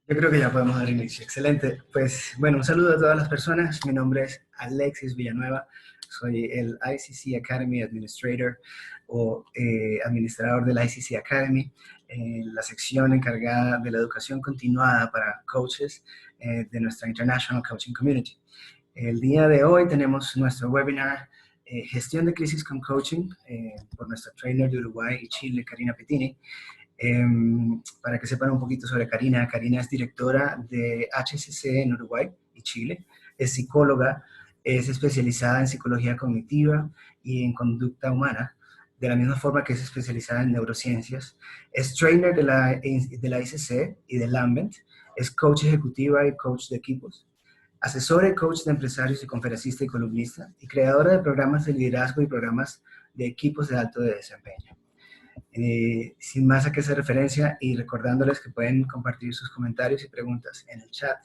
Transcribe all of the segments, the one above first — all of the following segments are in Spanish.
Yo creo que ya podemos dar inicio. Excelente. Pues bueno, un saludo a todas las personas. Mi nombre es Alexis Villanueva. Soy el ICC Academy Administrator o administrador del ICC Academy, la sección encargada de la educación continuada para coaches de nuestra International Coaching Community. El día de hoy tenemos nuestro webinar Gestión de Crisis con Coaching por nuestra trainer de Uruguay y Chile, Karina Pettini. Para que sepan un poquito sobre Karina, Karina es directora de HCC en Uruguay y Chile, es psicóloga, es especializada en psicología cognitiva y en conducta humana, de la misma forma que es especializada en neurociencias, es trainer de la ICC y de Lambent, es coach ejecutiva y coach de equipos, asesora y coach de empresarios y conferencista y columnista, y creadora de programas de liderazgo y programas de equipos de alto desempeño. Sin más a qué hacer referencia y recordándoles que pueden compartir sus comentarios y preguntas en el chat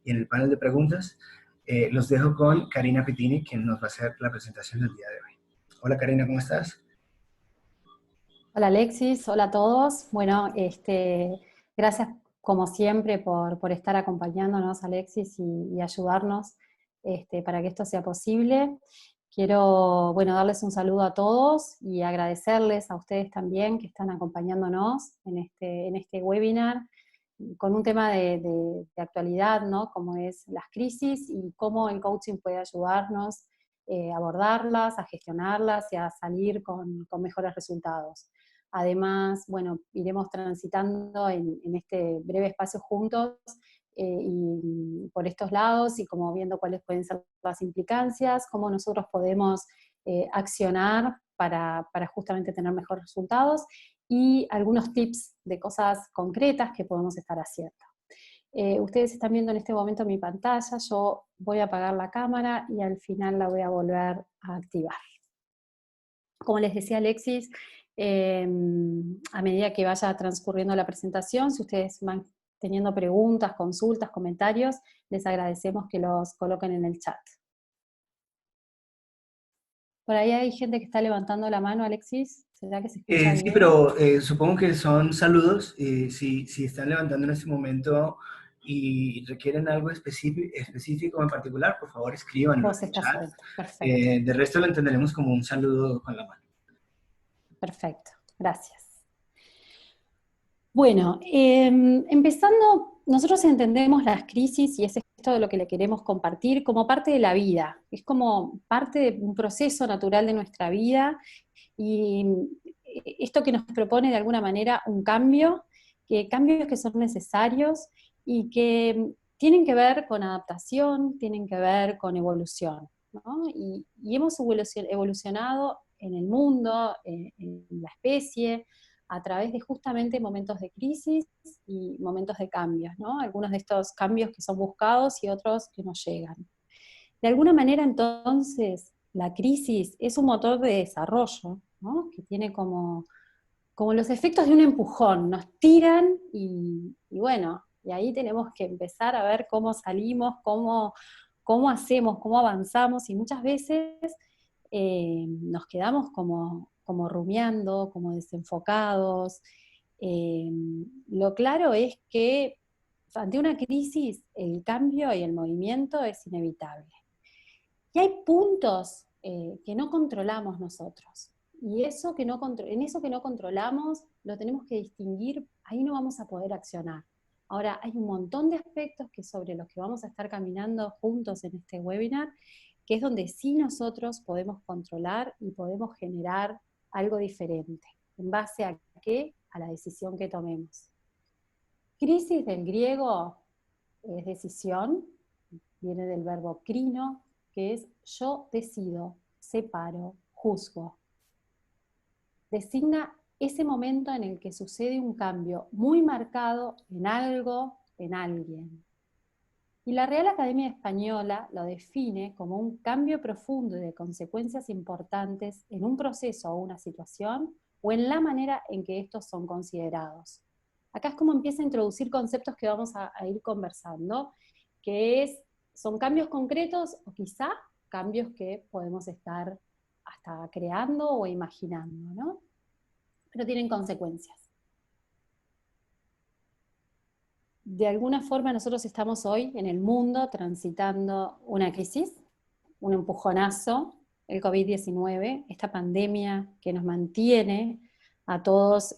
y en el panel de preguntas, los dejo con Karina Pettini, quien nos va a hacer la presentación del día de hoy. Hola Karina, ¿cómo estás? Hola Alexis, hola a todos. Bueno, gracias como siempre por estar acompañándonos, Alexis, y ayudarnos para que esto sea posible. Quiero, bueno, darles un saludo a todos y agradecerles a ustedes también que están acompañándonos en este webinar con un tema de actualidad, ¿no? Como es las crisis y cómo el coaching puede ayudarnos a abordarlas, a gestionarlas y a salir con mejores resultados. Además, bueno, iremos transitando en este breve espacio juntos y por estos lados y como viendo cuáles pueden ser las implicancias, cómo nosotros podemos accionar para justamente tener mejores resultados y algunos tips de cosas concretas que podemos estar haciendo. Ustedes están viendo en este momento mi pantalla, yo voy a apagar la cámara y al final la voy a volver a activar. Como les decía Alexis, a medida que vaya transcurriendo la presentación, si ustedes van teniendo preguntas, consultas, comentarios, les agradecemos que los coloquen en el chat. Por ahí hay gente que está levantando la mano, Alexis, ¿será que se escucha Sí, bien? pero supongo que son saludos. Si están levantando en este momento y requieren algo específico en particular, por favor escríbanlo Vos en el estás chat. adentro, perfecto, De resto lo entenderemos como un saludo con la mano. perfecto, gracias. Bueno, empezando, nosotros entendemos las crisis, y es esto de lo que le queremos compartir, como parte de la vida, es como parte de un proceso natural de nuestra vida, y esto que nos propone de alguna manera un cambio, cambios que son necesarios y que tienen que ver con adaptación, tienen que ver con evolución, ¿no? Y hemos evolucionado en el mundo, en la especie, a través de justamente momentos de crisis y momentos de cambios, ¿no? Algunos de estos cambios que son buscados y otros que no llegan. De alguna manera, entonces, la crisis es un motor de desarrollo, ¿no? Que tiene como los efectos de un empujón, nos tiran y bueno, y ahí tenemos que empezar a ver cómo salimos, cómo hacemos, cómo avanzamos, y muchas veces nos quedamos como rumiando, como desenfocados. Eh, lo claro es que ante una crisis el cambio y el movimiento es inevitable. Y hay puntos que no controlamos nosotros. Y en eso que no controlamos lo tenemos que distinguir, ahí no vamos a poder accionar. Ahora, hay un montón de aspectos sobre los que vamos a estar caminando juntos en este webinar, que es donde sí nosotros podemos controlar y podemos generar algo diferente. ¿En base a qué? A la decisión que tomemos. Crisis del griego es decisión, viene del verbo crino, que es yo decido, separo, juzgo. Designa ese momento en el que sucede un cambio muy marcado en algo, en alguien. Y la Real Academia Española lo define como un cambio profundo y de consecuencias importantes en un proceso o una situación o en la manera en que estos son considerados. Acá es como empieza a introducir conceptos que vamos a ir conversando, que son cambios concretos o quizá cambios que podemos estar hasta creando o imaginando, ¿no? Pero tienen consecuencias. de alguna forma nosotros estamos hoy en el mundo transitando una crisis, un empujonazo, el COVID-19, esta pandemia que nos mantiene a todos,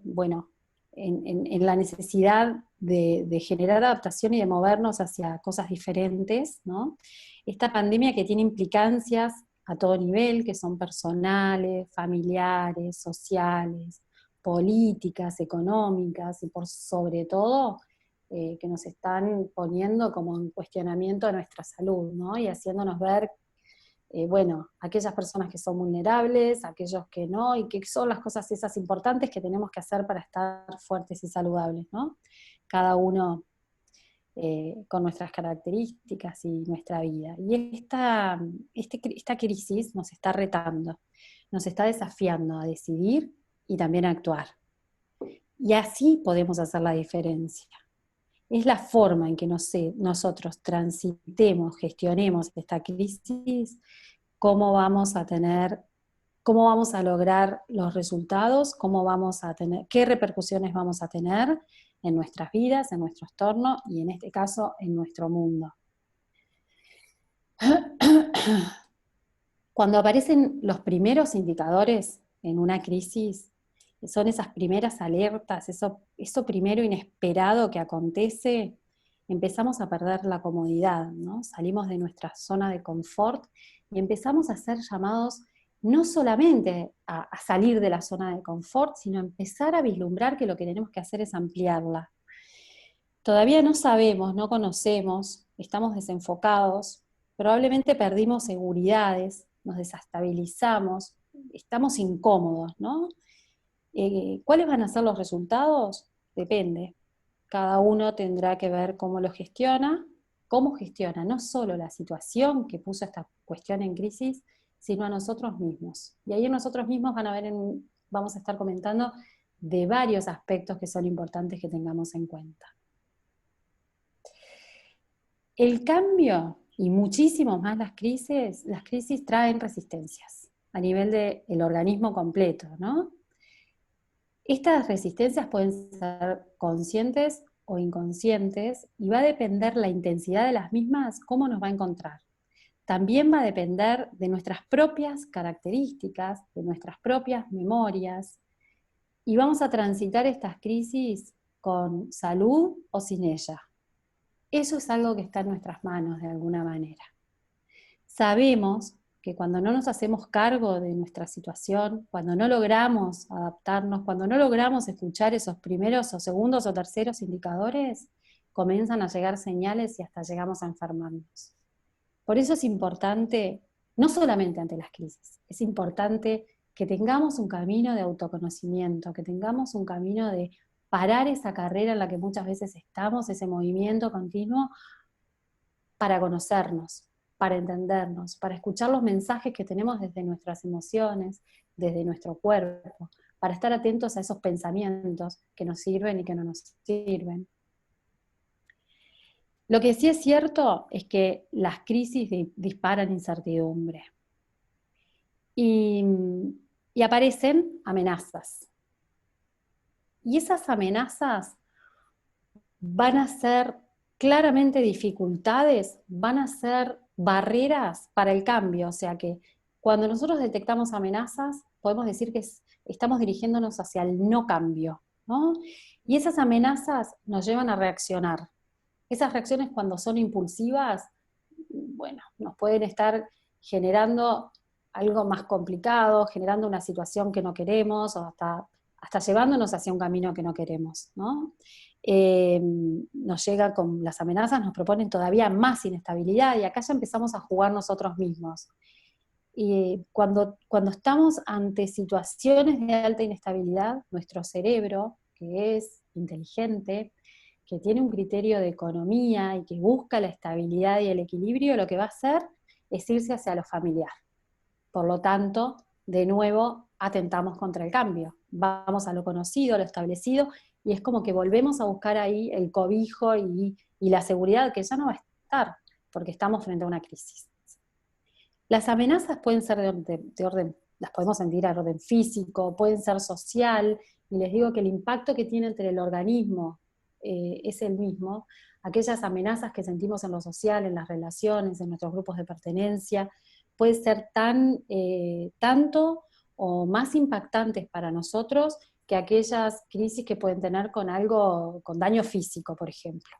bueno, en la necesidad de generar adaptación y de movernos hacia cosas diferentes, ¿no? Esta pandemia que tiene implicancias a todo nivel, que son personales, familiares, sociales, políticas, económicas y por sobre todo que nos están poniendo como en cuestionamiento a nuestra salud, ¿no? Y haciéndonos ver, bueno, aquellas personas que son vulnerables, aquellos que no, y qué son las cosas esas importantes que tenemos que hacer para estar fuertes y saludables, ¿no? Cada uno con nuestras características y nuestra vida. Y esta crisis nos está retando, nos está desafiando a decidir y también a actuar. Y así podemos hacer la diferencia. Es la forma en que nosotros transitemos, gestionemos esta crisis, cómo vamos a lograr los resultados, qué repercusiones vamos a tener en nuestras vidas, en nuestro entorno y en este caso en nuestro mundo. Cuando aparecen los primeros indicadores en una crisis, son esas primeras alertas, eso primero inesperado que acontece, empezamos a perder la comodidad, ¿no? Salimos de nuestra zona de confort y empezamos a ser llamados no solamente a salir de la zona de confort, sino a empezar a vislumbrar que lo que tenemos que hacer es ampliarla. Todavía no sabemos, no conocemos, estamos desenfocados, probablemente perdimos seguridades, nos desestabilizamos, estamos incómodos, ¿no? ¿Cuáles van a ser los resultados? Depende. Cada uno tendrá que ver cómo lo gestiona, cómo gestiona no solo la situación que puso esta cuestión en crisis, sino a nosotros mismos. Y ahí en nosotros mismos vamos a estar comentando de varios aspectos que son importantes que tengamos en cuenta. El cambio y muchísimo más las crisis traen resistencias a nivel del organismo completo, ¿no? Estas resistencias pueden ser conscientes o inconscientes y va a depender la intensidad de las mismas cómo nos va a encontrar. También va a depender de nuestras propias características, de nuestras propias memorias, y vamos a transitar estas crisis con salud o sin ella. Eso es algo que está en nuestras manos de alguna manera. Sabemos que cuando no nos hacemos cargo de nuestra situación, cuando no logramos adaptarnos, cuando no logramos escuchar esos primeros o segundos o terceros indicadores, comienzan a llegar señales y hasta llegamos a enfermarnos. Por eso es importante, no solamente ante las crisis, es importante que tengamos un camino de autoconocimiento, que tengamos un camino de parar esa carrera en la que muchas veces estamos, ese movimiento continuo, para conocernos, para entendernos, para escuchar los mensajes que tenemos desde nuestras emociones, desde nuestro cuerpo, para estar atentos a esos pensamientos que nos sirven y que no nos sirven. Lo que sí es cierto es que las crisis disparan incertidumbre y aparecen amenazas. Y esas amenazas van a ser claramente dificultades, van a ser barreras para el cambio. O sea que cuando nosotros detectamos amenazas, podemos decir que estamos dirigiéndonos hacia el no cambio, ¿no? Y esas amenazas nos llevan a reaccionar. Esas reacciones cuando son impulsivas, bueno, nos pueden estar generando algo más complicado, generando una situación que no queremos, o hasta llevándonos hacia un camino que no queremos, ¿no? Nos llega con las amenazas, nos proponen todavía más inestabilidad, y acá ya empezamos a jugar nosotros mismos. Y cuando estamos ante situaciones de alta inestabilidad, nuestro cerebro, que es inteligente, que tiene un criterio de economía y que busca la estabilidad y el equilibrio, lo que va a hacer es irse hacia lo familiar. Por lo tanto, de nuevo, atentamos contra el cambio. Vamos a lo conocido, a lo establecido, y es como que volvemos a buscar ahí el cobijo y la seguridad que ya no va a estar, porque estamos frente a una crisis. Las amenazas pueden ser de orden, las podemos sentir a orden físico, pueden ser social, y les digo que el impacto que tiene entre el organismo es el mismo. Aquellas amenazas que sentimos en lo social, en las relaciones, en nuestros grupos de pertenencia, puede ser tanto o más impactantes para nosotros que aquellas crisis que pueden tener con algo, con daño físico, por ejemplo.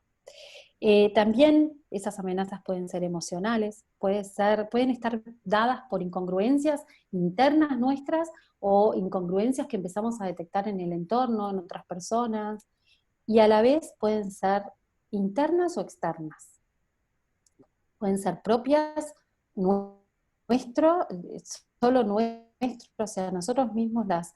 También esas amenazas pueden ser emocionales, pueden estar dadas por incongruencias internas nuestras o incongruencias que empezamos a detectar en el entorno, en otras personas, y a la vez pueden ser internas o externas. Pueden ser propias, nuestro, solo nuestro, o sea, nosotros mismos las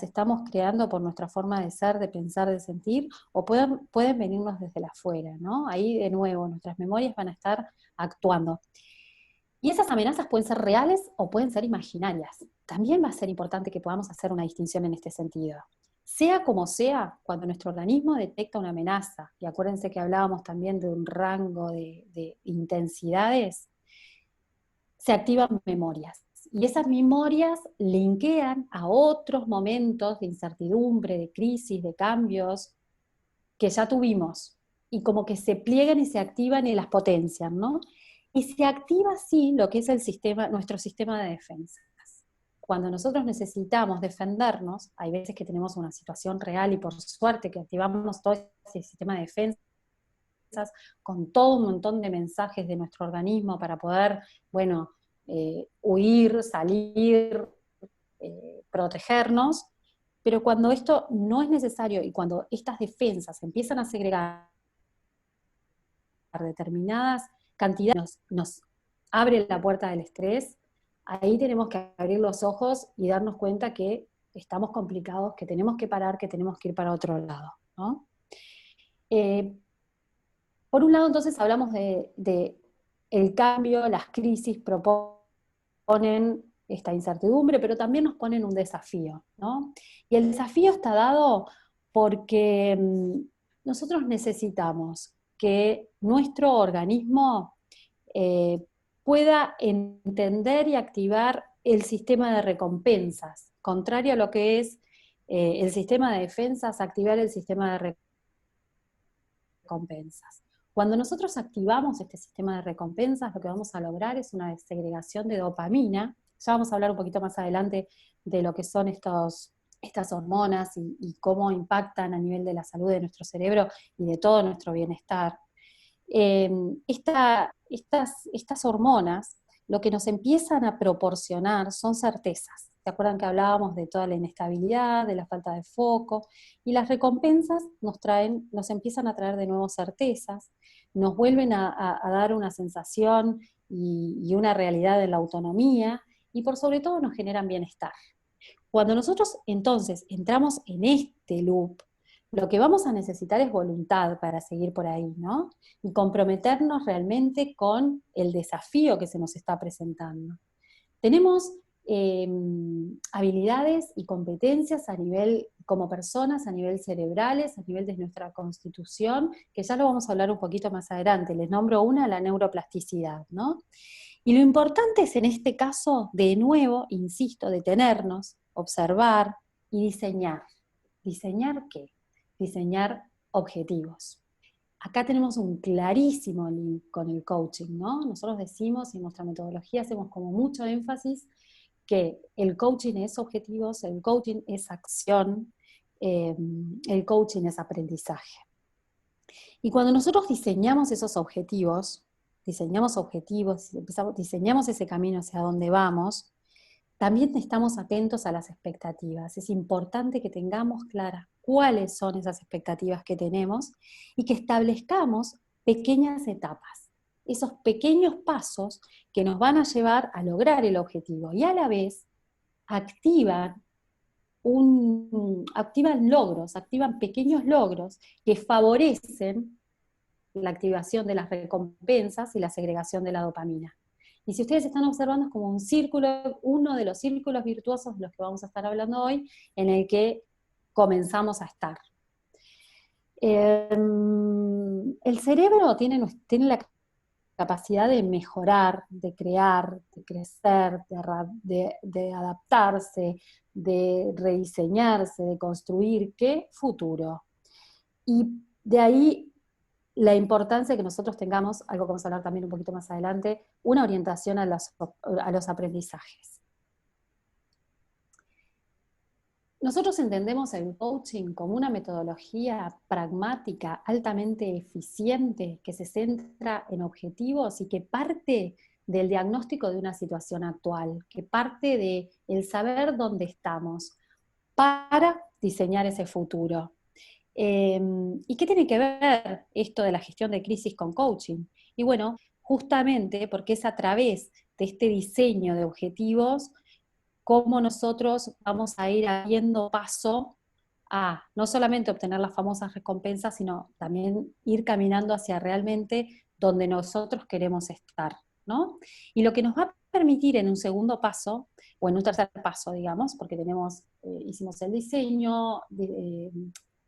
estamos creando por nuestra forma de ser, de pensar, de sentir, o pueden venirnos desde la afuera, ¿no? Ahí de nuevo nuestras memorias van a estar actuando. Y esas amenazas pueden ser reales o pueden ser imaginarias. También va a ser importante que podamos hacer una distinción en este sentido. Sea como sea, cuando nuestro organismo detecta una amenaza, y acuérdense que hablábamos también de un rango de intensidades, se activan memorias. Y esas memorias linkean a otros momentos de incertidumbre, de crisis, de cambios que ya tuvimos. Y como que se pliegan y se activan y las potencian, ¿no? Y se activa así lo que es nuestro sistema de defensa. Cuando nosotros necesitamos defendernos, hay veces que tenemos una situación real y por suerte que activamos todo ese sistema de defensa con todo un montón de mensajes de nuestro organismo para poder, bueno, huir, salir, protegernos, pero cuando esto no es necesario y cuando estas defensas empiezan a segregar determinadas cantidades, nos abre la puerta del estrés, ahí tenemos que abrir los ojos y darnos cuenta que estamos complicados, que tenemos que parar, que tenemos que ir para otro lado, ¿no? Por un lado, entonces, hablamos de el cambio, las crisis proponen esta incertidumbre, pero también nos ponen un desafío, ¿no? Y el desafío está dado porque nosotros necesitamos que nuestro organismo pueda entender y activar el sistema de recompensas, contrario a lo que es el sistema de defensas, activar el sistema de recompensas. Cuando nosotros activamos este sistema de recompensas, lo que vamos a lograr es una desegregación de dopamina. Ya vamos a hablar un poquito más adelante de lo que son estas hormonas y cómo impactan a nivel de la salud de nuestro cerebro y de todo nuestro bienestar. Estas hormonas lo que nos empiezan a proporcionar son certezas. ¿Se acuerdan que hablábamos de toda la inestabilidad, de la falta de foco? Y las recompensas nos empiezan a traer de nuevo certezas, nos vuelven a dar una sensación y una realidad de la autonomía, y por sobre todo nos generan bienestar. Cuando nosotros entonces entramos en este loop, lo que vamos a necesitar es voluntad para seguir por ahí, ¿no? Y comprometernos realmente con el desafío que se nos está presentando. Tenemos habilidades y competencias a nivel, como personas, a nivel cerebrales, a nivel de nuestra constitución, que ya lo vamos a hablar un poquito más adelante. Les nombro una, la neuroplasticidad, ¿no? Y lo importante es en este caso, de nuevo, insisto, detenernos, observar y diseñar. ¿Diseñar qué? Diseñar objetivos. Acá tenemos un clarísimo link con el coaching, ¿no? Nosotros decimos, en nuestra metodología hacemos como mucho énfasis que el coaching es objetivos, el coaching es acción, el coaching es aprendizaje. Y cuando nosotros diseñamos ese camino hacia donde vamos, también estamos atentos a las expectativas. Es importante que tengamos claras cuáles son esas expectativas que tenemos y que establezcamos pequeñas etapas, esos pequeños pasos que nos van a llevar a lograr el objetivo y a la vez activan activan pequeños logros que favorecen la activación de las recompensas y la segregación de la dopamina. Y si ustedes están observando, es como un círculo, uno de los círculos virtuosos de los que vamos a estar hablando hoy, en el que comenzamos a estar. El cerebro tiene la capacidad de mejorar, de crear, de crecer, de adaptarse, de rediseñarse, de construir. ¿Qué? Futuro. Y De ahí la importancia de que nosotros tengamos, algo que vamos a hablar también un poquito más adelante, una orientación a los aprendizajes. Nosotros entendemos el coaching como una metodología pragmática, altamente eficiente, que se centra en objetivos y que parte del diagnóstico de una situación actual, que parte de el saber dónde estamos para diseñar ese futuro. ¿Y qué tiene que ver esto de la gestión de crisis con coaching? Y bueno, justamente porque es a través de este diseño de objetivos cómo nosotros vamos a ir abriendo paso a no solamente obtener las famosas recompensas, sino también ir caminando hacia realmente donde nosotros queremos estar, ¿no? Y lo que nos va a permitir en un segundo paso, o en un tercer paso, digamos, porque hicimos el diseño,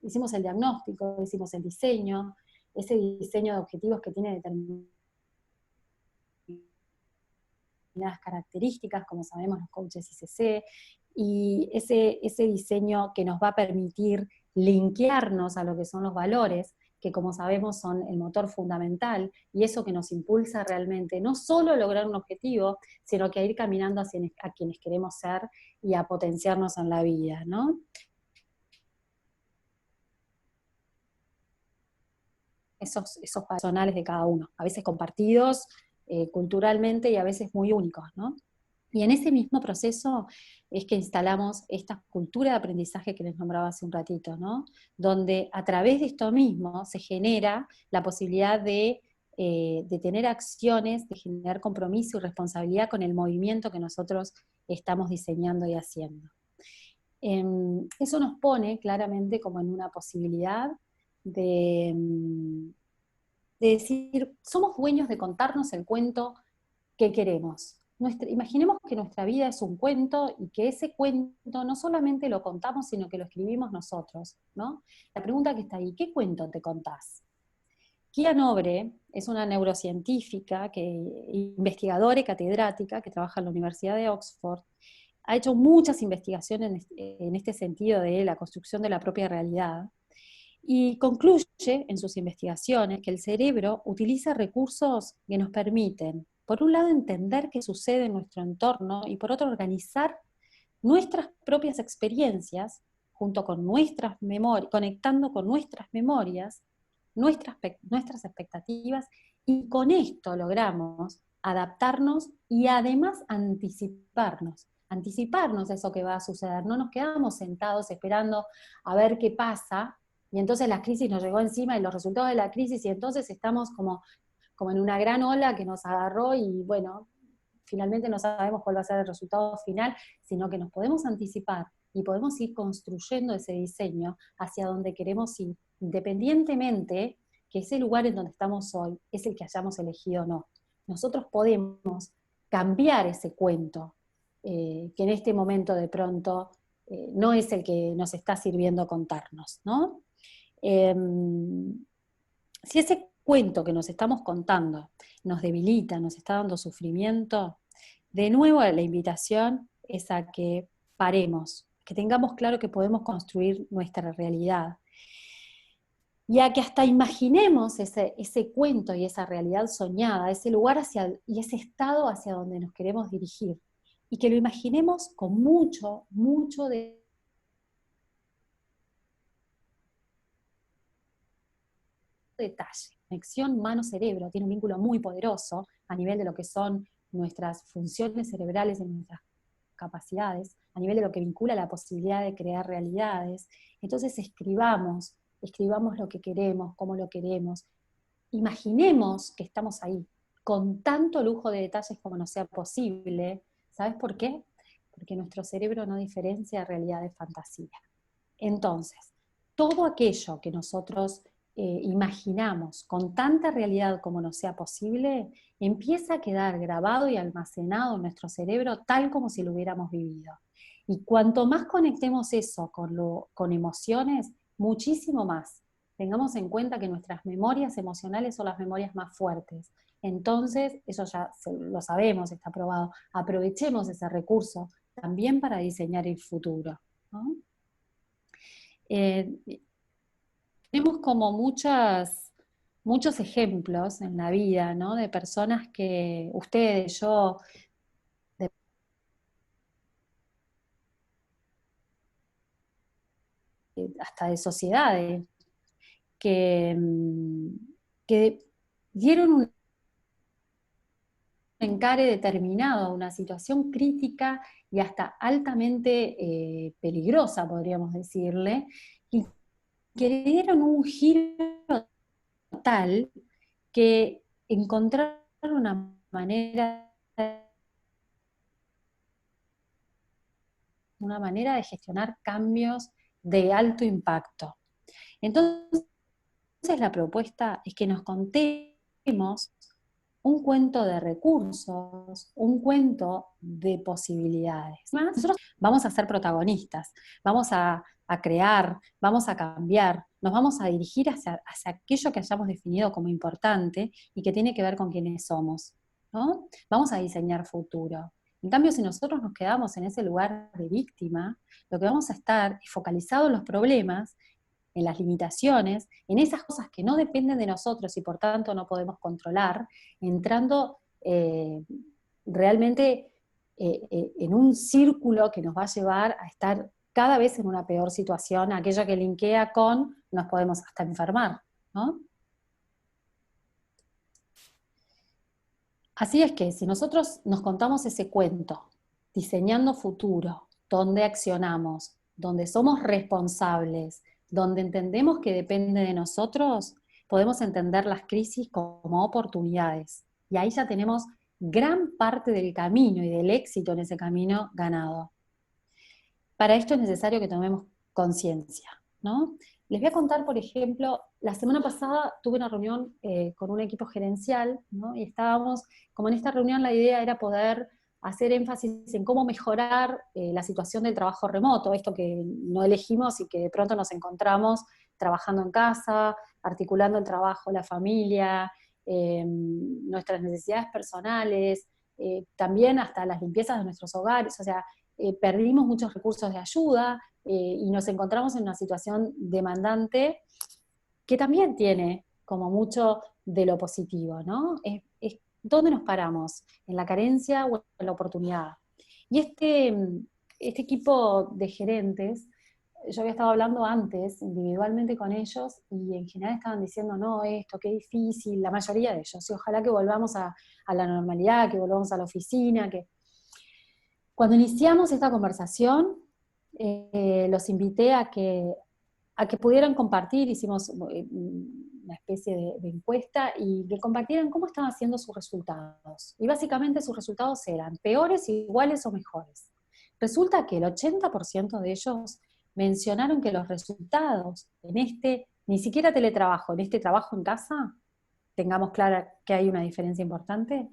hicimos el diagnóstico, hicimos el diseño, ese diseño de objetivos que tiene determinadas características, como sabemos los coaches ICC, y ese diseño que nos va a permitir linkearnos a lo que son los valores, que como sabemos son el motor fundamental, y eso que nos impulsa realmente, no solo a lograr un objetivo, sino que a ir caminando hacia a quienes queremos ser y a potenciarnos en la vida, ¿no? Esos personales de cada uno, a veces compartidos culturalmente y a veces muy únicos, ¿no? Y en ese mismo proceso es que instalamos esta cultura de aprendizaje que les nombraba hace un ratito, ¿no? Donde a través de esto mismo se genera la posibilidad de tener acciones, de generar compromiso y responsabilidad con el movimiento que nosotros estamos diseñando y haciendo. Eso nos pone claramente como en una posibilidad de, de decir, somos dueños de contarnos el cuento que queremos. Imaginemos que nuestra vida es un cuento y que ese cuento no solamente lo contamos, sino que lo escribimos nosotros, ¿no? La pregunta que está ahí, ¿qué cuento te contás? Kia Nobre es una neurocientífica, investigadora y catedrática que trabaja en la Universidad de Oxford. Ha hecho muchas investigaciones en este sentido de la construcción de la propia realidad y concluye en sus investigaciones que el cerebro utiliza recursos que nos permiten, por un lado, entender qué sucede en nuestro entorno y por otro, organizar nuestras propias experiencias junto con nuestras memorias, conectando con nuestras memorias, nuestras expectativas, y con esto logramos adaptarnos y además anticiparnos a eso que va a suceder. No nos quedamos sentados esperando a ver qué pasa, y entonces la crisis nos llegó encima y los resultados de la crisis, y entonces estamos como en una gran ola que nos agarró y bueno, finalmente no sabemos cuál va a ser el resultado final, sino que nos podemos anticipar y podemos ir construyendo ese diseño hacia donde queremos ir, independientemente que ese lugar en donde estamos hoy es el que hayamos elegido o no. Nosotros podemos cambiar ese cuento, que en este momento de pronto no es el que nos está sirviendo contarnos, ¿no? Si ese cuento que nos estamos contando nos debilita, nos está dando sufrimiento, de nuevo la invitación es a que paremos, que tengamos claro que podemos construir nuestra realidad, y a que hasta imaginemos ese cuento y esa realidad soñada, ese lugar y ese estado hacia donde nos queremos dirigir, y que lo imaginemos con mucho, mucho detalle. La conexión mano-cerebro tiene un vínculo muy poderoso a nivel de lo que son nuestras funciones cerebrales y nuestras capacidades, a nivel de lo que vincula la posibilidad de crear realidades. Entonces escribamos lo que queremos, cómo lo queremos. Imaginemos que estamos ahí, con tanto lujo de detalles como nos sea posible. ¿Sabes por qué? Porque nuestro cerebro no diferencia realidad de fantasía. Entonces, todo aquello que nosotros imaginamos con tanta realidad como nos sea posible, empieza a quedar grabado y almacenado en nuestro cerebro tal como si lo hubiéramos vivido. Y cuanto más conectemos eso con emociones, muchísimo más. Tengamos en cuenta que nuestras memorias emocionales son las memorias más fuertes. Entonces, eso ya lo sabemos, está probado. Aprovechemos ese recurso también para diseñar el futuro, ¿no? tenemos como muchos ejemplos en la vida, ¿no? De personas que ustedes, yo, de- hasta de sociedades, que, que dieron un encare determinado a una situación crítica y hasta altamente peligrosa, podríamos decirle, y que le dieron un giro tal que encontraron una manera de gestionar cambios de alto impacto. Entonces, la propuesta es que nos contemos un cuento de recursos, un cuento de posibilidades. Nosotros vamos a ser protagonistas, vamos a crear, vamos a cambiar, nos vamos a dirigir hacia aquello que hayamos definido como importante y que tiene que ver con quiénes somos, ¿no? Vamos a diseñar futuro. En cambio, si nosotros nos quedamos en ese lugar de víctima, lo que vamos a estar es focalizados en los problemas, en las limitaciones, en esas cosas que no dependen de nosotros y por tanto no podemos controlar, entrando realmente en un círculo que nos va a llevar a estar cada vez en una peor situación, aquello que linkea con nos podemos hasta enfermar, ¿no? Así es que si nosotros nos contamos ese cuento, diseñando futuro, donde accionamos, donde somos responsables, donde entendemos que depende de nosotros, podemos entender las crisis como oportunidades. Y ahí ya tenemos gran parte del camino y del éxito en ese camino ganado. Para esto es necesario que tomemos conciencia, ¿no? Les voy a contar, por ejemplo, la semana pasada tuve una reunión con un equipo gerencial, ¿no? Y estábamos, como en esta reunión la idea era poder hacer énfasis en cómo mejorar la situación del trabajo remoto, esto que no elegimos y que de pronto nos encontramos trabajando en casa, articulando el trabajo, la familia, nuestras necesidades personales, también hasta las limpiezas de nuestros hogares, o sea, perdimos muchos recursos de ayuda y nos encontramos en una situación demandante que también tiene como mucho de lo positivo, ¿no? ¿Dónde nos paramos? ¿En la carencia o en la oportunidad? Y este equipo de gerentes, yo había estado hablando antes individualmente con ellos y en general estaban diciendo, no, esto, qué difícil, la mayoría de ellos, y ojalá que volvamos a la normalidad, que volvamos a la oficina, que cuando iniciamos esta conversación, los invité a que pudieran compartir, hicimos una especie de encuesta y que compartieran cómo estaban haciendo sus resultados. Y básicamente sus resultados eran peores, iguales o mejores. Resulta que el 80% de ellos mencionaron que los resultados en ni siquiera teletrabajo, en este trabajo en casa, tengamos clara que hay una diferencia importante,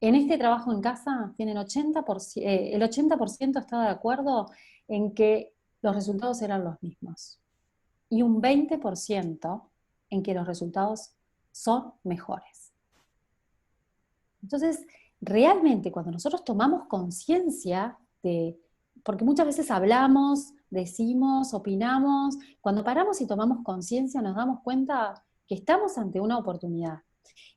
en este trabajo en casa tienen el 80% estaba de acuerdo en que los resultados eran los mismos y un 20% en que los resultados son mejores. Entonces, realmente cuando nosotros tomamos conciencia porque muchas veces hablamos, decimos, opinamos, cuando paramos y tomamos conciencia nos damos cuenta que estamos ante una oportunidad.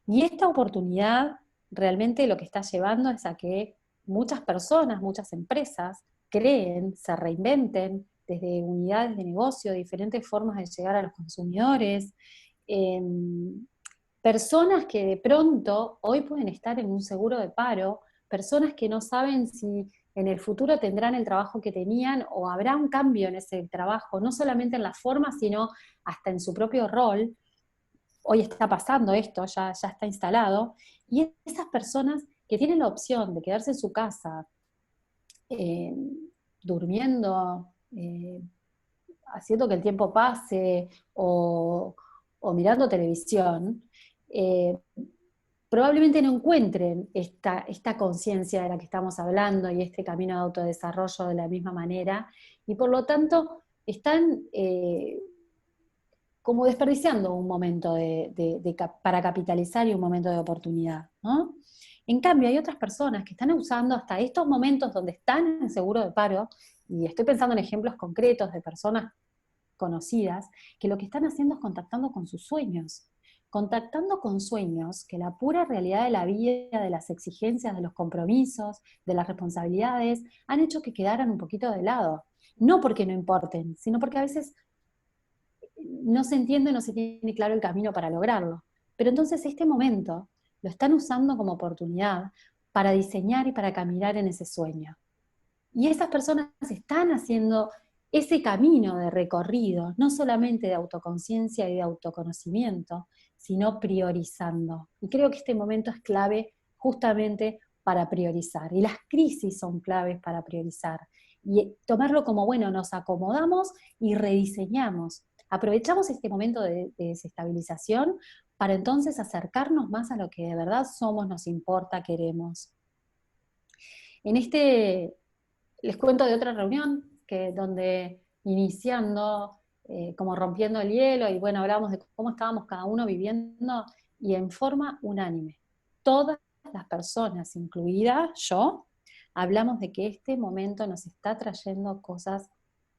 Y esta oportunidad realmente lo que está llevando es a que muchas personas, muchas empresas creen, se reinventen desde unidades de negocio, diferentes formas de llegar a los consumidores, eh, personas que de pronto hoy pueden estar en un seguro de paro, personas que no saben si en el futuro tendrán el trabajo que tenían o habrá un cambio en ese trabajo, no solamente en la forma, sino hasta en su propio rol. Hoy está pasando esto, ya está instalado, y esas personas que tienen la opción de quedarse en su casa, eh, durmiendo, haciendo que el tiempo pase o mirando televisión, eh, probablemente no encuentren esta conciencia de la que estamos hablando y este camino de autodesarrollo de la misma manera, y por lo tanto están como desperdiciando un momento para capitalizar y un momento de oportunidad, ¿no? En cambio, hay otras personas que están usando hasta estos momentos donde están en seguro de paro, y estoy pensando en ejemplos concretos de personas conocidas, que lo que están haciendo es contactando con sueños que la pura realidad de la vida, de las exigencias, de los compromisos, de las responsabilidades, han hecho que quedaran un poquito de lado. No porque no importen, sino porque a veces no se entiende, no se tiene claro el camino para lograrlo. Pero entonces este momento lo están usando como oportunidad para diseñar y para caminar en ese sueño. Y esas personas están haciendo ese camino de recorrido, no solamente de autoconciencia y de autoconocimiento, sino priorizando. Y creo que este momento es clave justamente para priorizar. Y las crisis son claves para priorizar. Y tomarlo como, bueno, nos acomodamos y rediseñamos. Aprovechamos este momento de desestabilización para entonces acercarnos más a lo que de verdad somos, nos importa, queremos. En este, les cuento de otra reunión que donde iniciando, como rompiendo el hielo, y bueno, hablábamos de cómo estábamos cada uno viviendo, y en forma unánime. Todas las personas, incluida yo, hablamos de que este momento nos está trayendo cosas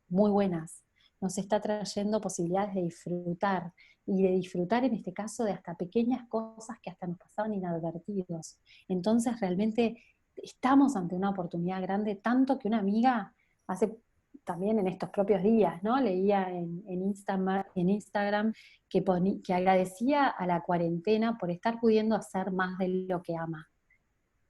muy buenas, nos está trayendo posibilidades de disfrutar, y de disfrutar en este caso de hasta pequeñas cosas que hasta nos pasaban inadvertidos. Entonces realmente estamos ante una oportunidad grande, tanto que una amiga hace también en estos propios días, ¿no? Leía en Instagram que agradecía a la cuarentena por estar pudiendo hacer más de lo que ama.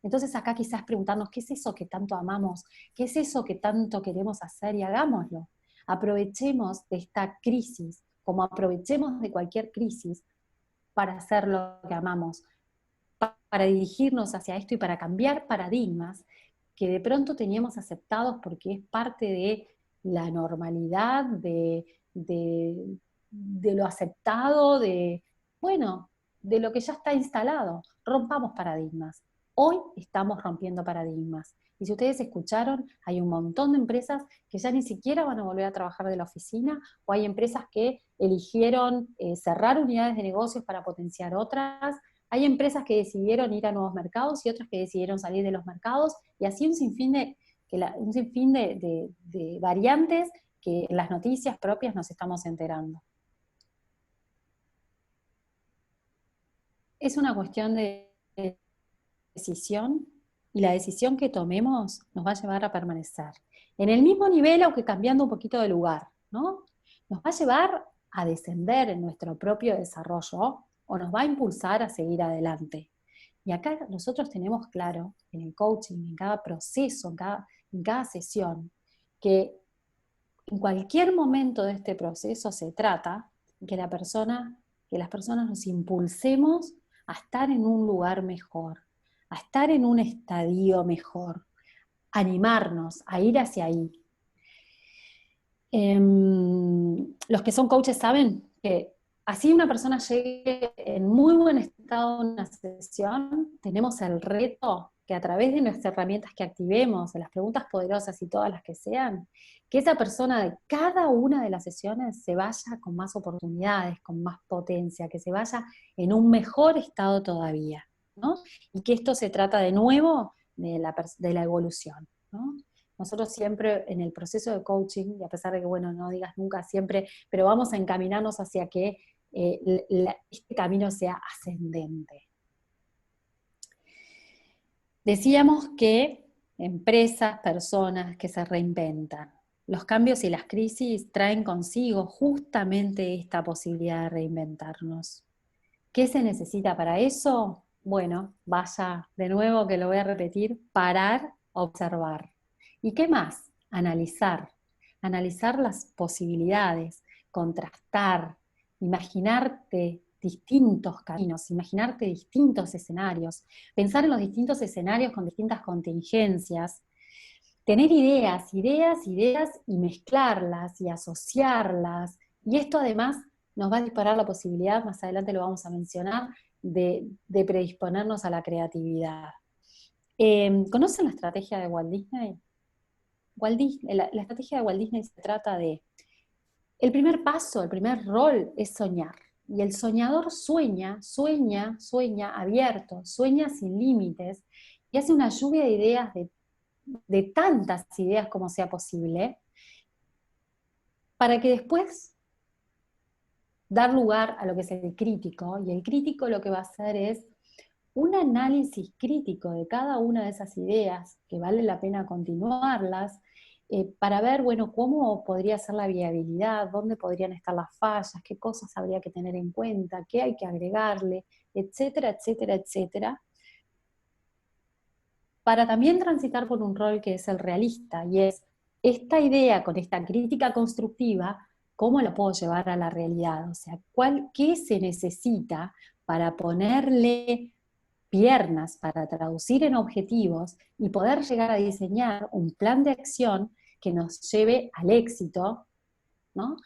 Entonces acá quizás preguntarnos, ¿qué es eso que tanto amamos? ¿Qué es eso que tanto queremos hacer? Y hagámoslo. Aprovechemos de esta crisis, como aprovechemos de cualquier crisis, para hacer lo que amamos, para dirigirnos hacia esto y para cambiar paradigmas que de pronto teníamos aceptados porque es parte de la normalidad, de lo aceptado, bueno, de lo que ya está instalado. Rompamos paradigmas. Hoy estamos rompiendo paradigmas. Y si ustedes escucharon, hay un montón de empresas que ya ni siquiera van a volver a trabajar de la oficina, o hay empresas que eligieron cerrar unidades de negocios para potenciar otras. Hay empresas que decidieron ir a nuevos mercados y otras que decidieron salir de los mercados, y así un sinfín de variantes que en las noticias propias nos estamos enterando. Es una cuestión de decisión, y la decisión que tomemos nos va a llevar a permanecer en el mismo nivel, aunque cambiando un poquito de lugar, ¿no? Nos va a llevar a descender en nuestro propio desarrollo o nos va a impulsar a seguir adelante. Y acá nosotros tenemos claro, en el coaching, en cada proceso, en cada sesión, que en cualquier momento de este proceso se trata que las personas nos impulsemos a estar en un lugar mejor, a estar en un estadio mejor, animarnos a ir hacia ahí. Los que son coaches saben que así una persona llegue en muy buen estado a una sesión, tenemos el reto que a través de nuestras herramientas que activemos, de las preguntas poderosas y todas las que sean, que esa persona de cada una de las sesiones se vaya con más oportunidades, con más potencia, que se vaya en un mejor estado todavía, ¿no? Y que esto se trata de nuevo de la evolución, ¿no? Nosotros siempre en el proceso de coaching, y a pesar de que, bueno, no digas nunca siempre, pero vamos a encaminarnos hacia que este camino sea ascendente. Decíamos que empresas, personas que se reinventan. Los cambios y las crisis traen consigo justamente esta posibilidad de reinventarnos. ¿Qué se necesita para eso? Bueno, vaya de nuevo que lo voy a repetir, parar, observar. ¿Y qué más? Analizar. Analizar las posibilidades, contrastar, imaginarte distintos caminos, imaginarte distintos escenarios, pensar en los distintos escenarios con distintas contingencias, tener ideas y mezclarlas y asociarlas. Y esto además nos va a disparar la posibilidad, más adelante lo vamos a mencionar, de predisponernos a la creatividad. ¿Conocen la estrategia de Walt Disney? La estrategia de Walt Disney se trata de, el primer paso, el primer rol es soñar. Y el soñador sueña abierto, sueña sin límites, y hace una lluvia de ideas, de tantas ideas como sea posible, para que después dar lugar a lo que es el crítico, y el crítico lo que va a hacer es un análisis crítico de cada una de esas ideas, que vale la pena continuarlas, para ver, bueno, cómo podría ser la viabilidad, dónde podrían estar las fallas, qué cosas habría que tener en cuenta, qué hay que agregarle, etcétera, etcétera, etcétera, para también transitar por un rol que es el realista, y es esta idea con esta crítica constructiva, ¿cómo la puedo llevar a la realidad? O sea, ¿qué se necesita para ponerle piernas, para traducir en objetivos y poder llegar a diseñar un plan de acción que nos lleve al éxito, ¿no?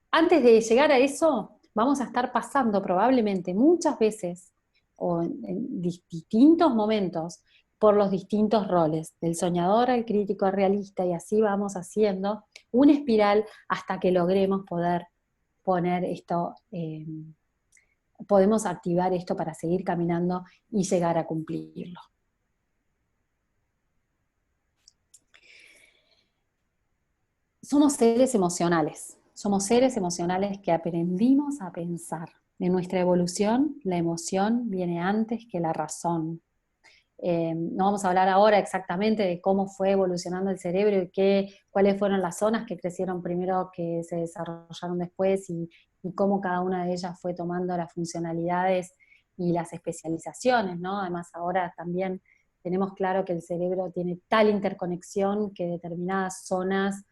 Antes de llegar a eso, vamos a estar pasando probablemente muchas veces o en distintos momentos por los distintos roles, del soñador al crítico al realista, y así vamos haciendo una espiral hasta que logremos poder poner esto, podemos activar esto para seguir caminando y llegar a cumplirlo. Somos seres emocionales que aprendimos a pensar. En nuestra evolución, la emoción viene antes que la razón. No vamos a hablar ahora exactamente de cómo fue evolucionando el cerebro y cuáles fueron las zonas que crecieron primero, que se desarrollaron después, y cómo cada una de ellas fue tomando las funcionalidades y las especializaciones, ¿no? Además, ahora también tenemos claro que el cerebro tiene tal interconexión que determinadas zonas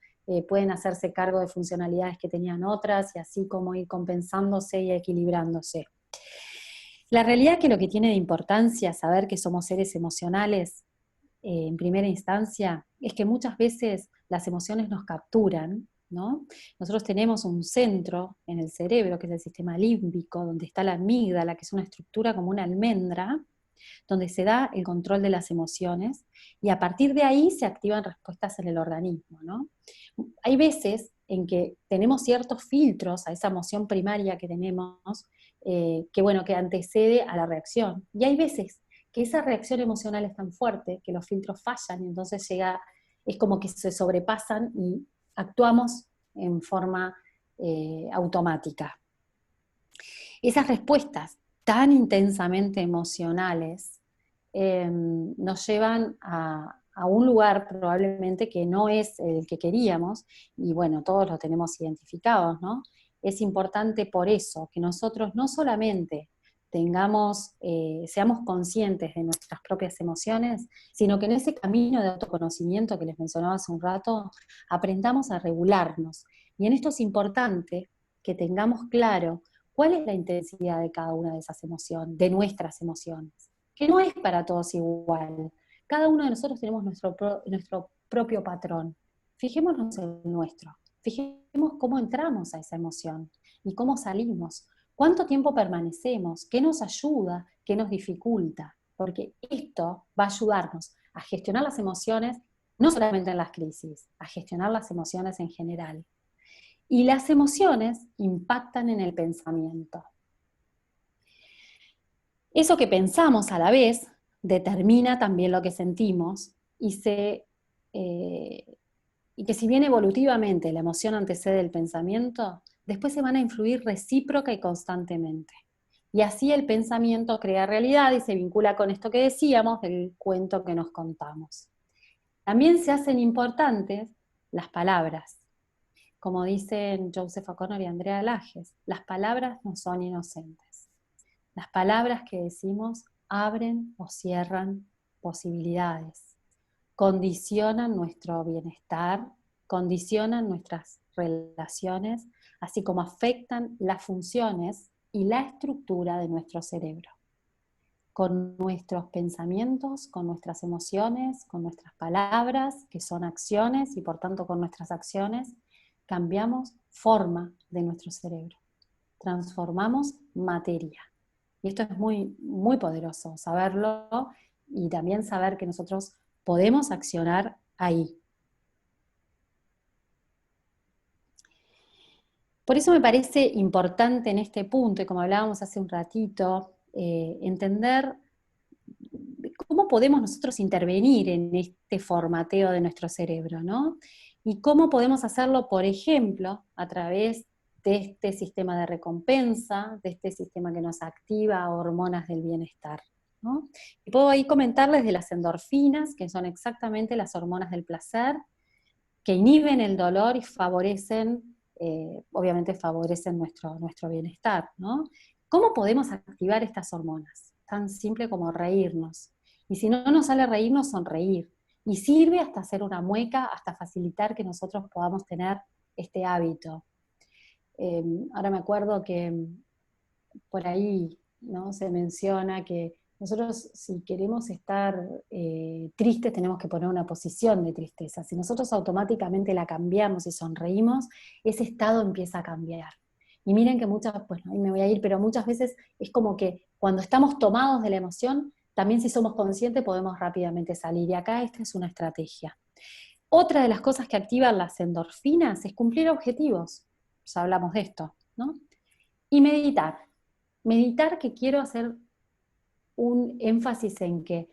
pueden hacerse cargo de funcionalidades que tenían otras, y así como ir compensándose y equilibrándose. La realidad es que lo que tiene de importancia saber que somos seres emocionales, en primera instancia, es que muchas veces las emociones nos capturan, ¿no? Nosotros tenemos un centro en el cerebro, que es el sistema límbico, donde está la amígdala, que es una estructura como una almendra, donde se da el control de las emociones, y a partir de ahí se activan respuestas en el organismo, ¿no? Hay veces en que tenemos ciertos filtros a esa emoción primaria que tenemos, que antecede a la reacción. Y hay veces que esa reacción emocional es tan fuerte que los filtros fallan, y entonces es como que se sobrepasan y actuamos en forma automática. Esas respuestas tan intensamente emocionales nos llevan a un lugar probablemente que no es el que queríamos, y bueno, todos lo tenemos identificados, ¿no? Es importante por eso que nosotros no solamente seamos conscientes de nuestras propias emociones, sino que en ese camino de autoconocimiento que les mencionaba hace un rato, aprendamos a regularnos. Y en esto es importante que tengamos claro cuál es la intensidad de cada una de esas emociones, de nuestras emociones, que no es para todos igual. Cada uno de nosotros tenemos nuestro propio patrón. Fijémonos en el nuestro. Fijemos cómo entramos a esa emoción y cómo salimos. ¿Cuánto tiempo permanecemos? ¿Qué nos ayuda? ¿Qué nos dificulta? Porque esto va a ayudarnos a gestionar las emociones, no solamente en las crisis, a gestionar las emociones en general. Y las emociones impactan en el pensamiento. Eso que pensamos a la vez determina también lo que sentimos, y que si bien evolutivamente la emoción antecede el pensamiento, después se van a influir recíproca y constantemente. Y así el pensamiento crea realidad y se vincula con esto que decíamos del cuento que nos contamos. También se hacen importantes las palabras. Como dicen Joseph O'Connor y Andrea Lajes, las palabras no son inocentes. Las palabras que decimos abren o cierran posibilidades, condicionan nuestro bienestar, condicionan nuestras relaciones, así como afectan las funciones y la estructura de nuestro cerebro. Con nuestros pensamientos, con nuestras emociones, con nuestras palabras, que son acciones, y por tanto con nuestras acciones, cambiamos forma de nuestro cerebro, transformamos materia. Y esto es muy, muy poderoso saberlo, y también saber que nosotros podemos accionar ahí. Por eso me parece importante en este punto, y como hablábamos hace un ratito, entender cómo podemos nosotros intervenir en este formateo de nuestro cerebro, ¿no? Y cómo podemos hacerlo, por ejemplo, a través de este sistema de recompensa, de este sistema que nos activa hormonas del bienestar, ¿no? Y puedo ahí comentarles de las endorfinas, que son exactamente las hormonas del placer, que inhiben el dolor y favorecen, obviamente favorecen nuestro bienestar, ¿no? ¿Cómo podemos activar estas hormonas? Tan simple como reírnos. Y si no nos sale reírnos, sonreír. Y sirve hasta hacer una mueca, hasta facilitar que nosotros podamos tener este hábito. Ahora me acuerdo que por ahí, ¿no?, se menciona que nosotros, si queremos estar tristes, tenemos que poner una posición de tristeza. Si nosotros automáticamente la cambiamos y sonreímos, ese estado empieza a cambiar. Y miren que muchas, pues ahí me voy a ir, pero muchas veces es como que cuando estamos tomados de la emoción, también si somos conscientes podemos rápidamente salir. Y acá esta es una estrategia. Otra de las cosas que activan las endorfinas es cumplir objetivos. Ya hablamos de esto, ¿no? Y meditar. Meditar, que quiero hacer un énfasis en que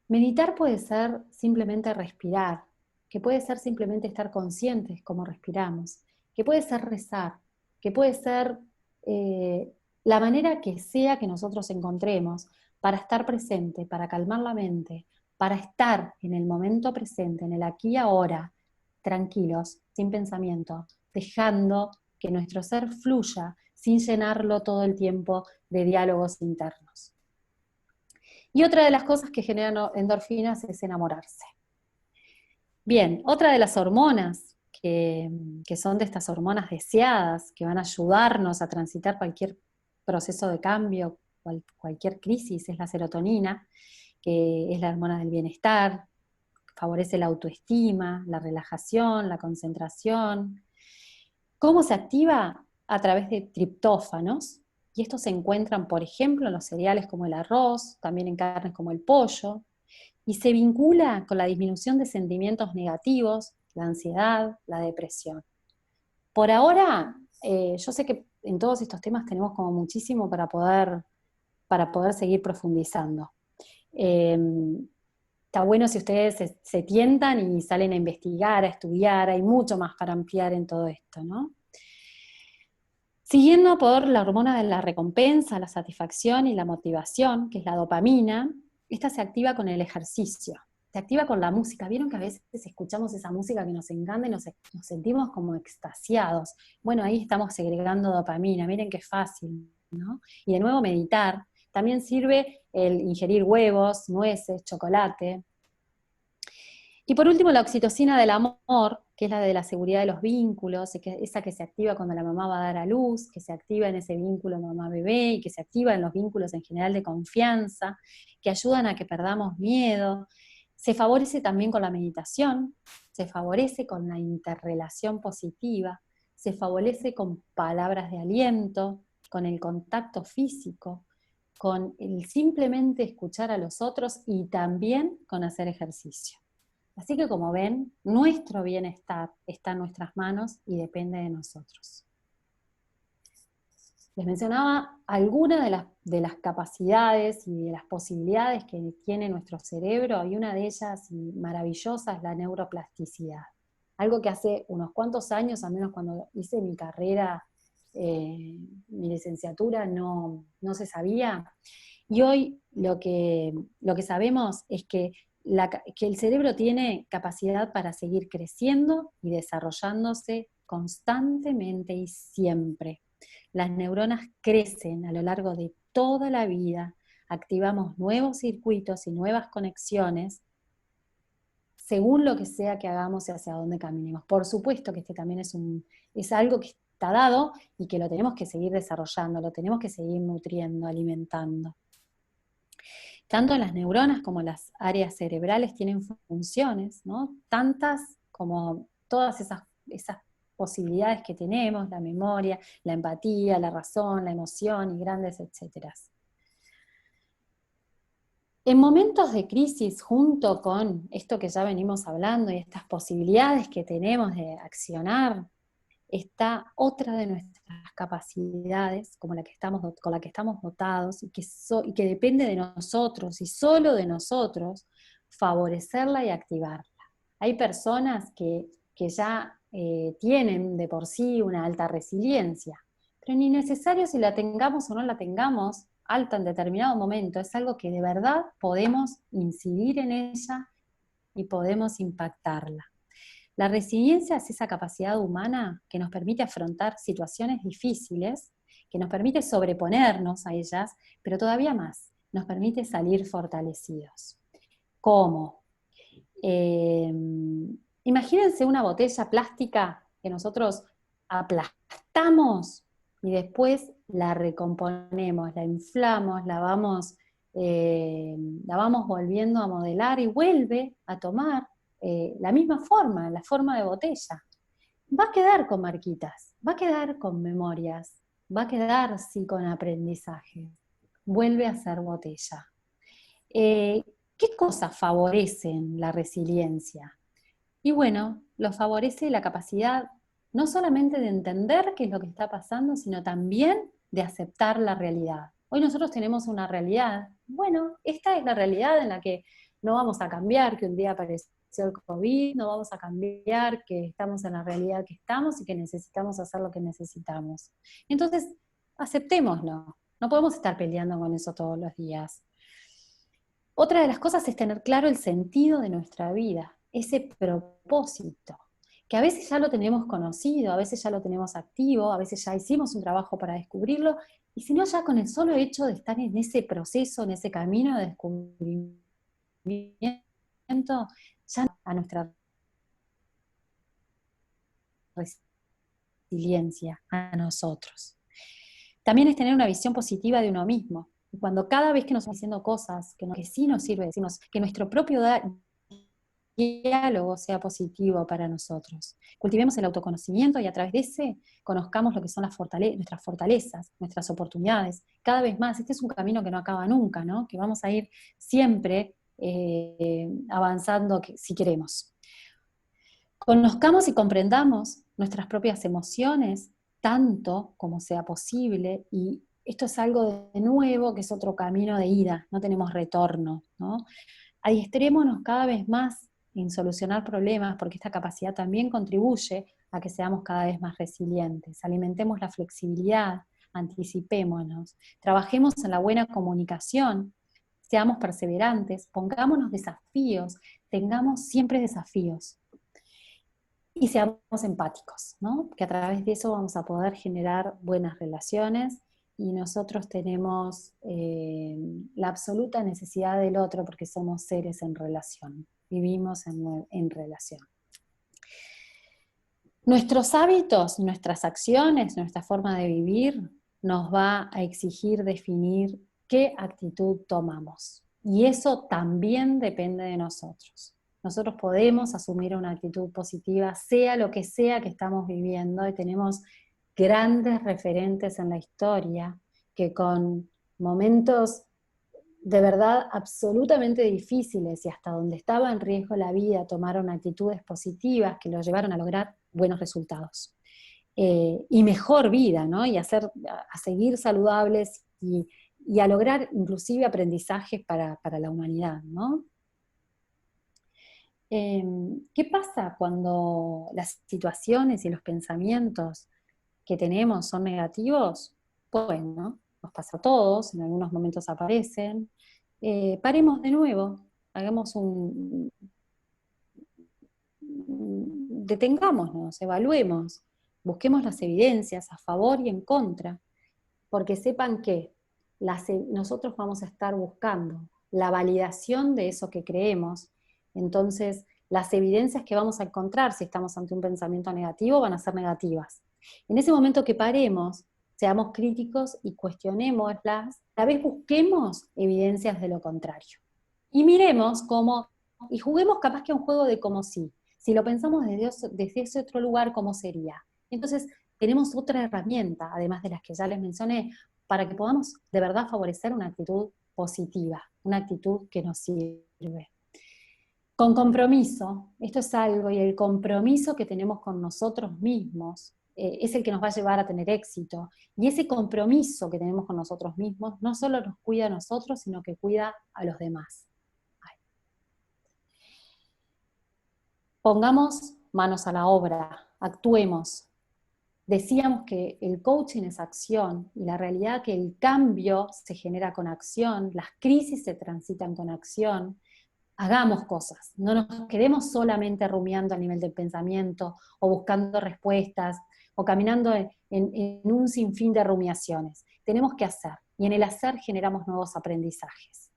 meditar puede ser simplemente respirar, que puede ser simplemente estar conscientes cómo respiramos, que puede ser rezar, que puede ser la manera que sea que nosotros encontremos para estar presente, para calmar la mente, para estar en el momento presente, en el aquí y ahora, tranquilos, sin pensamiento, dejando que nuestro ser fluya sin llenarlo todo el tiempo de diálogos internos. Y otra de las cosas que generan endorfinas es enamorarse. Bien, otra de las hormonas que son de estas hormonas deseadas, que van a ayudarnos a transitar cualquier proceso de cambio, cualquier crisis, es la serotonina, que es la hormona del bienestar, favorece la autoestima, la relajación, la concentración. ¿Cómo se activa? A través de triptófanos, y estos se encuentran, por ejemplo, en los cereales como el arroz, también en carnes como el pollo, y se vincula con la disminución de sentimientos negativos, la ansiedad, la depresión. Por ahora, yo sé que en todos estos temas tenemos como muchísimo para poder seguir profundizando. Está bueno si ustedes se tientan y salen a investigar, a estudiar, hay mucho más para ampliar en todo esto, ¿no? Siguiendo por la hormona de la recompensa, la satisfacción y la motivación, que es la dopamina, esta se activa con el ejercicio, se activa con la música. Vieron que a veces escuchamos esa música que nos encanta y nos sentimos como extasiados. Bueno, ahí estamos segregando dopamina, miren qué fácil, ¿no? Y de nuevo meditar. También sirve el ingerir huevos, nueces, chocolate. Y por último, la oxitocina del amor, que es la de la seguridad de los vínculos, esa que se activa cuando la mamá va a dar a luz, que se activa en ese vínculo mamá-bebé y que se activa en los vínculos en general de confianza, que ayudan a que perdamos miedo. Se favorece también con la meditación, se favorece con la interrelación positiva, se favorece con palabras de aliento, con el contacto físico, con el simplemente escuchar a los otros y también con hacer ejercicio. Así que como ven, nuestro bienestar está en nuestras manos y depende de nosotros. Les mencionaba algunas de las capacidades y de las posibilidades que tiene nuestro cerebro, y una de ellas maravillosa es la neuroplasticidad. Algo que hace unos cuantos años, al menos cuando hice mi carrera, mi licenciatura, no se sabía. Y hoy lo que sabemos es que el cerebro tiene capacidad para seguir creciendo y desarrollándose constantemente y siempre. Las neuronas crecen a lo largo de toda la vida, activamos nuevos circuitos y nuevas conexiones según lo que sea que hagamos y hacia dónde caminemos. Por supuesto que este también es algo que está dado y que lo tenemos que seguir desarrollando, lo tenemos que seguir nutriendo, alimentando. Tanto las neuronas como las áreas cerebrales tienen funciones, ¿no? Tantas como todas esas posibilidades que tenemos, la memoria, la empatía, la razón, la emoción y grandes etcéteras. En momentos de crisis, junto con esto que ya venimos hablando y estas posibilidades que tenemos de accionar, está otra de nuestras capacidades con la que estamos dotados y que depende de nosotros y solo de nosotros favorecerla y activarla. Hay personas que ya tienen de por sí una alta resiliencia, pero ni necesario si la tengamos o no la tengamos alta en determinado momento, es algo que de verdad podemos incidir en ella y podemos impactarla. La resiliencia es esa capacidad humana que nos permite afrontar situaciones difíciles, que nos permite sobreponernos a ellas, pero todavía más, nos permite salir fortalecidos. ¿Cómo? Eh, Imagínense una botella plástica que nosotros aplastamos y después la recomponemos, la inflamos, la vamos volviendo a modelar y vuelve a tomar la misma forma, la forma de botella. Va a quedar con marquitas, va a quedar con memorias, va a quedar sí con aprendizaje. Vuelve a ser botella. Eh, ¿Qué cosas favorecen la resiliencia? Y bueno, lo favorece la capacidad no solamente de entender qué es lo que está pasando, sino también de aceptar la realidad. Hoy nosotros tenemos una realidad. Bueno, esta es la realidad en la que no vamos a cambiar, que un día apareció el COVID, no vamos a cambiar, que estamos en la realidad que estamos y que necesitamos hacer lo que necesitamos. Entonces, aceptémoslo. No podemos estar peleando con eso todos los días. Otra de las cosas es tener claro el sentido de nuestra vida, ese propósito, que a veces ya lo tenemos conocido, a veces ya lo tenemos activo, a veces ya hicimos un trabajo para descubrirlo, y si no, ya con el solo hecho de estar en ese proceso, en ese camino de descubrimiento, ya a nuestra resiliencia, a nosotros. También es tener una visión positiva de uno mismo. Y cuando cada vez que nos estamos haciendo cosas que sí nos sirve, decimos que nuestro propio diálogo sea positivo para nosotros. Cultivemos el autoconocimiento y a través de ese conozcamos lo que son nuestras fortalezas, nuestras oportunidades. Cada vez más, este es un camino que no acaba nunca, ¿no? Que vamos a ir siempre avanzando si queremos. Conozcamos y comprendamos nuestras propias emociones tanto como sea posible, y esto es algo de nuevo que es otro camino de ida, no tenemos retorno, ¿no? Adiestrémonos cada vez más en solucionar problemas, porque esta capacidad también contribuye a que seamos cada vez más resilientes. Alimentemos la flexibilidad, anticipémonos, trabajemos en la buena comunicación, seamos perseverantes, pongámonos desafíos, tengamos siempre desafíos. Y seamos empáticos, ¿no? Que a través de eso vamos a poder generar buenas relaciones, y nosotros tenemos la absoluta necesidad del otro porque somos seres en relación, vivimos en relación. Nuestros hábitos, nuestras acciones, nuestra forma de vivir nos va a exigir definir qué actitud tomamos. Y eso también depende de nosotros. Nosotros podemos asumir una actitud positiva, sea lo que sea que estamos viviendo, y tenemos grandes referentes en la historia que con momentos de verdad absolutamente difíciles y hasta donde estaba en riesgo la vida, tomaron actitudes positivas que los llevaron a lograr buenos resultados. Y mejor vida, ¿no? Y a seguir saludables y a lograr inclusive aprendizajes para la humanidad, ¿no? ¿Qué pasa cuando las situaciones y los pensamientos que tenemos son negativos? Bueno, nos pasa a todos, en algunos momentos aparecen. Paremos de nuevo, detengámonos, evaluemos, busquemos las evidencias a favor y en contra, porque sepan que nosotros vamos a estar buscando la validación de eso que creemos. Entonces, las evidencias que vamos a encontrar si estamos ante un pensamiento negativo van a ser negativas. En ese momento que paremos, seamos críticos y cuestionémoslas, a la vez busquemos evidencias de lo contrario. Y miremos y juguemos capaz que a un juego de como si lo pensamos desde ese otro lugar, ¿cómo sería? Entonces, tenemos otra herramienta, además de las que ya les mencioné, para que podamos de verdad favorecer una actitud positiva, una actitud que nos sirve. Con compromiso, esto es algo, y el compromiso que tenemos con nosotros mismos es el que nos va a llevar a tener éxito. Y ese compromiso que tenemos con nosotros mismos no solo nos cuida a nosotros, sino que cuida a los demás. Pongamos manos a la obra, actuemos. Decíamos que el coaching es acción, y la realidad que el cambio se genera con acción, las crisis se transitan con acción. Hagamos cosas, no nos quedemos solamente rumiando a nivel del pensamiento, o buscando respuestas, o caminando en un sinfín de rumiaciones. Tenemos que hacer, y en el hacer generamos nuevos aprendizajes.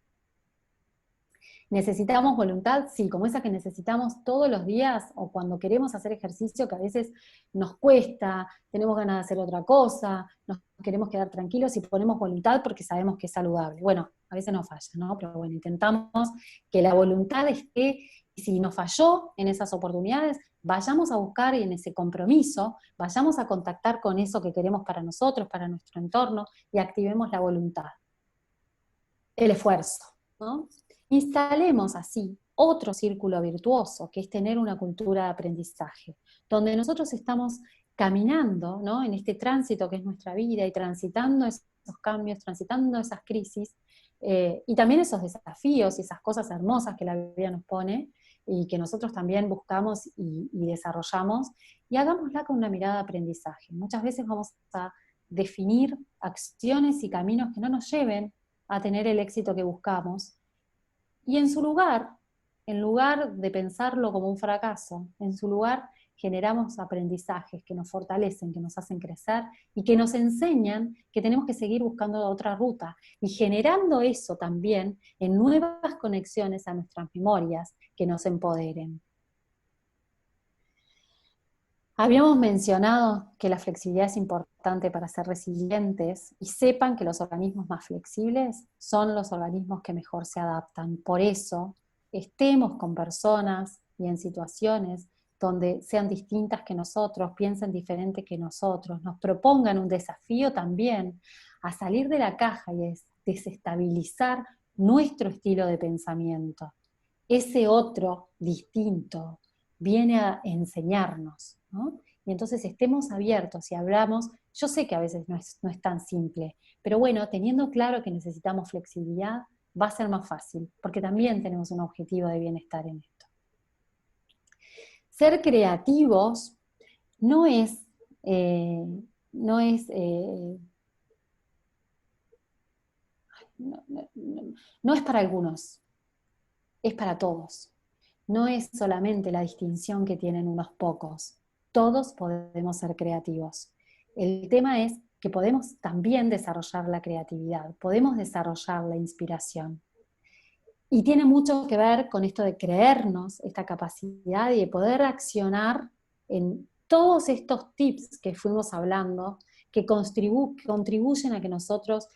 ¿Necesitamos voluntad? Sí, como esa que necesitamos todos los días, o cuando queremos hacer ejercicio que a veces nos cuesta, tenemos ganas de hacer otra cosa, nos queremos quedar tranquilos y ponemos voluntad porque sabemos que es saludable. Bueno, a veces nos falla, ¿no? Pero bueno, intentamos que la voluntad esté, y si nos falló en esas oportunidades, vayamos a buscar en ese compromiso, vayamos a contactar con eso que queremos para nosotros, para nuestro entorno, y activemos la voluntad, el esfuerzo, ¿no? Instalemos así otro círculo virtuoso, que es tener una cultura de aprendizaje, donde nosotros estamos caminando, ¿no?, en este tránsito que es nuestra vida, y transitando esos cambios, transitando esas crisis, y también esos desafíos y esas cosas hermosas que la vida nos pone, y que nosotros también buscamos y desarrollamos, y hagámosla con una mirada de aprendizaje. Muchas veces vamos a definir acciones y caminos que no nos lleven a tener el éxito que buscamos, y en lugar de pensarlo como un fracaso, en su lugar generamos aprendizajes que nos fortalecen, que nos hacen crecer y que nos enseñan que tenemos que seguir buscando otra ruta, y generando eso también en nuevas conexiones a nuestras memorias que nos empoderen. Habíamos mencionado que la flexibilidad es importante para ser resilientes, y sepan que los organismos más flexibles son los organismos que mejor se adaptan. Por eso, estemos con personas y en situaciones donde sean distintas que nosotros, piensen diferente que nosotros, nos propongan un desafío también a salir de la caja y desestabilizar nuestro estilo de pensamiento. Ese otro distinto viene a enseñarnos, ¿no? Y entonces estemos abiertos y hablamos. Yo sé que a veces no es tan simple, pero bueno, teniendo claro que necesitamos flexibilidad, va a ser más fácil, porque también tenemos un objetivo de bienestar en esto. Ser creativos no es, no es, no, no, no es para algunos, es para todos. No es solamente la distinción que tienen unos pocos. Todos podemos ser creativos. El tema es que podemos también desarrollar la creatividad, podemos desarrollar la inspiración. Y tiene mucho que ver con esto de creernos esta capacidad y de poder accionar en todos estos tips que fuimos hablando, que contribuyen a que nosotros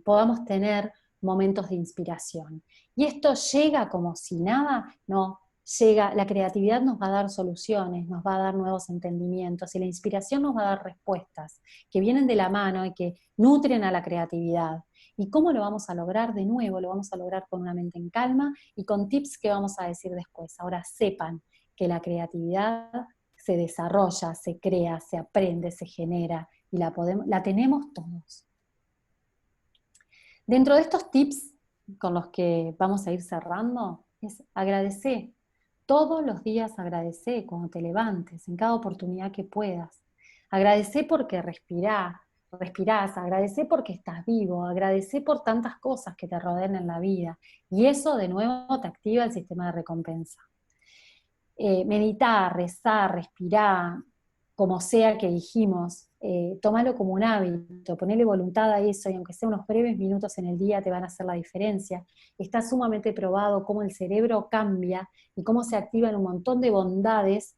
podamos tener momentos de inspiración. Y esto llega como si nada, no, llega, la creatividad nos va a dar soluciones, nos va a dar nuevos entendimientos, y la inspiración nos va a dar respuestas que vienen de la mano y que nutren a la creatividad. ¿Y cómo lo vamos a lograr? De nuevo, lo vamos a lograr con una mente en calma y con tips que vamos a decir después. Ahora sepan que la creatividad se desarrolla, se crea, se aprende, se genera, y la tenemos todos. Dentro de estos tips con los que vamos a ir cerrando, es agradecer. Todos los días agradecé cuando te levantes, en cada oportunidad que puedas. Agradecé porque respirás, agradecé porque estás vivo, agradecé por tantas cosas que te rodean en la vida. Y eso de nuevo te activa el sistema de recompensa. Meditar, rezar, respirar, como sea que dijimos, tómalo como un hábito, ponele voluntad a eso, y aunque sea unos breves minutos en el día te van a hacer la diferencia. Está sumamente probado cómo el cerebro cambia y cómo se activan un montón de bondades,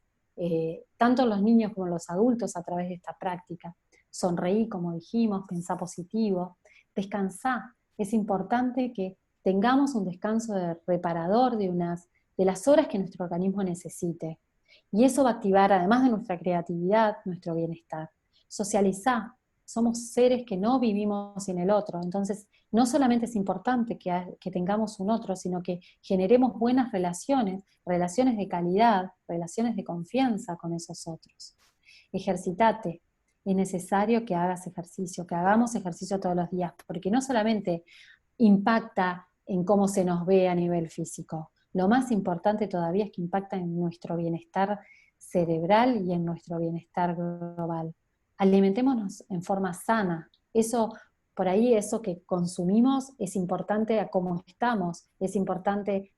tanto en los niños como en los adultos, a través de esta práctica. Sonreí, como dijimos, pensá positivo, descansá. Es importante que tengamos un descanso reparador de las horas que nuestro organismo necesite. Y eso va a activar, además de nuestra creatividad, nuestro bienestar. Socializar. Somos seres que no vivimos sin el otro. Entonces, no solamente es importante que tengamos un otro, sino que generemos buenas relaciones, relaciones de calidad, relaciones de confianza con esos otros. Ejercitate. Es necesario que hagas ejercicio, que hagamos ejercicio todos los días, porque no solamente impacta en cómo se nos ve a nivel físico. Lo más importante todavía es que impacta en nuestro bienestar cerebral y en nuestro bienestar global. Alimentémonos en forma sana. Eso, por ahí, eso que consumimos es importante a cómo estamos, es importante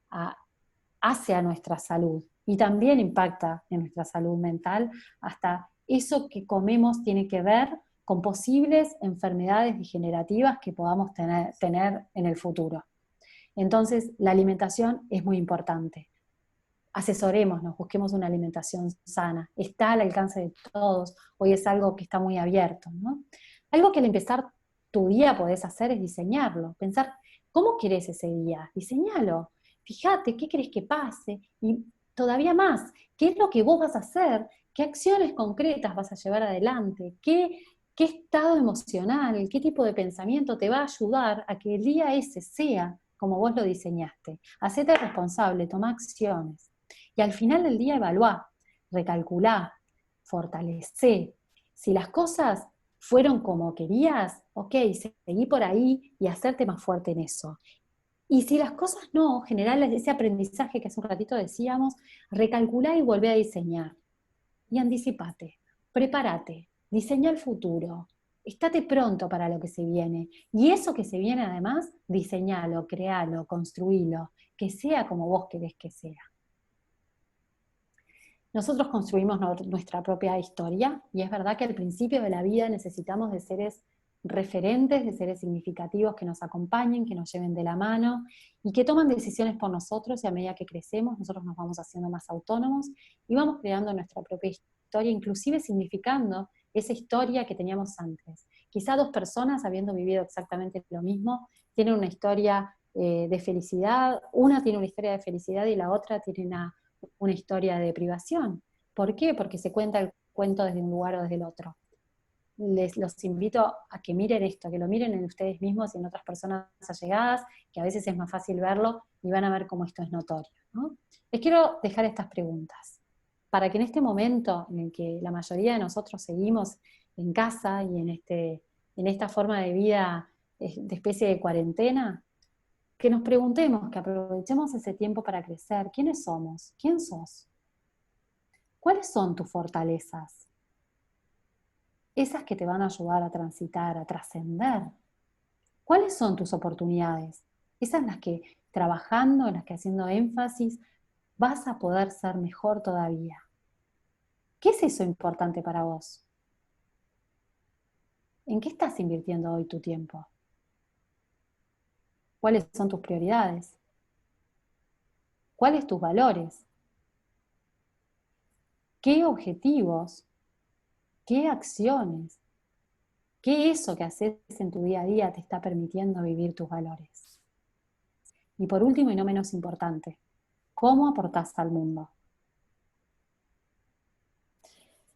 hacia nuestra salud y también impacta en nuestra salud mental. Hasta eso que comemos tiene que ver con posibles enfermedades degenerativas que podamos tener en el futuro. Entonces, la alimentación es muy importante. Asesorémonos, busquemos una alimentación sana. Está al alcance de todos, hoy es algo que está muy abierto, ¿no? Algo que al empezar tu día podés hacer es diseñarlo, pensar, ¿cómo querés ese día? Diseñalo. Fíjate, ¿qué querés que pase? Y todavía más, ¿qué es lo que vos vas a hacer? ¿Qué acciones concretas vas a llevar adelante? ¿Qué estado emocional, qué tipo de pensamiento te va a ayudar a que el día ese sea como vos lo diseñaste? Hacete responsable, toma acciones. Y al final del día evaluá, recalculá, fortalecé. Si las cosas fueron como querías, ok, seguí por ahí y hacerte más fuerte en eso. Y si las cosas no, generar ese aprendizaje que hace un ratito decíamos, recalculá y volvé a diseñar. Y anticipate, prepárate, diseña el futuro, estate pronto para lo que se viene. Y eso que se viene además, diseñalo, crealo, construílo, que sea como vos querés que sea. Nosotros construimos nuestra propia historia y es verdad que al principio de la vida necesitamos de seres referentes, de seres significativos que nos acompañen, que nos lleven de la mano y que toman decisiones por nosotros, y a medida que crecemos nosotros nos vamos haciendo más autónomos y vamos creando nuestra propia historia, inclusive significando esa historia que teníamos antes. Quizá dos personas, habiendo vivido exactamente lo mismo, tienen una historia de felicidad, una tiene una historia de felicidad y la otra tiene una historia de privación. ¿Por qué? Porque se cuenta el cuento desde un lugar o desde el otro. Los invito a que miren esto, que lo miren en ustedes mismos y en otras personas allegadas, que a veces es más fácil verlo y van a ver cómo esto es notorio, ¿no? Les quiero dejar estas preguntas, para que en este momento en el que la mayoría de nosotros seguimos en casa y en esta forma de vida de especie de cuarentena, que nos preguntemos, que aprovechemos ese tiempo para crecer. ¿Quiénes somos? ¿Quién sos? ¿Cuáles son tus fortalezas? Esas que te van a ayudar a transitar, a trascender. ¿Cuáles son tus oportunidades? Esas en las que trabajando, en las que haciendo énfasis, vas a poder ser mejor todavía. ¿Qué es eso importante para vos? ¿En qué estás invirtiendo hoy tu tiempo? ¿Cuáles son tus prioridades? ¿Cuáles tus valores? ¿Qué objetivos? ¿Qué acciones? ¿Qué eso que haces en tu día a día te está permitiendo vivir tus valores? Y por último y no menos importante, ¿cómo aportás al mundo?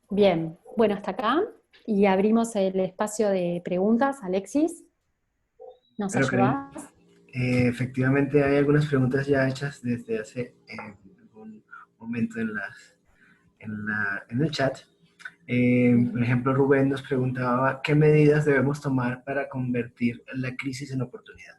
Bien, bueno, hasta acá y abrimos el espacio de preguntas. Alexis, ¿nos Pero creo, ayudás? efectivamente hay algunas preguntas ya hechas desde hace algún momento en el chat. Por ejemplo, Rubén nos preguntaba qué medidas debemos tomar para convertir la crisis en oportunidad.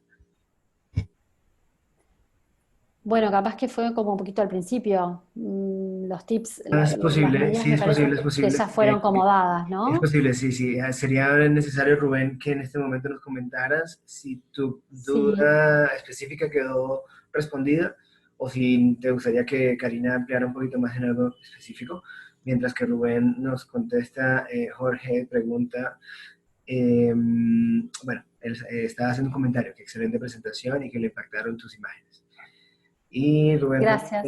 Bueno, capaz que fue como un poquito al principio, los tips, Es las posible, medidas sí, me es posible, parece es que posible. ya fueron como dadas, Es ¿no? posible, sí, sí. Sería necesario, Rubén, que en este momento nos comentaras si tu Sí. duda específica quedó respondida o si te gustaría que Karina ampliara un poquito más en algo específico. Mientras que Rubén nos contesta, Jorge pregunta, bueno, él estaba haciendo un comentario, que excelente presentación y que le impactaron tus imágenes. Y Gracias.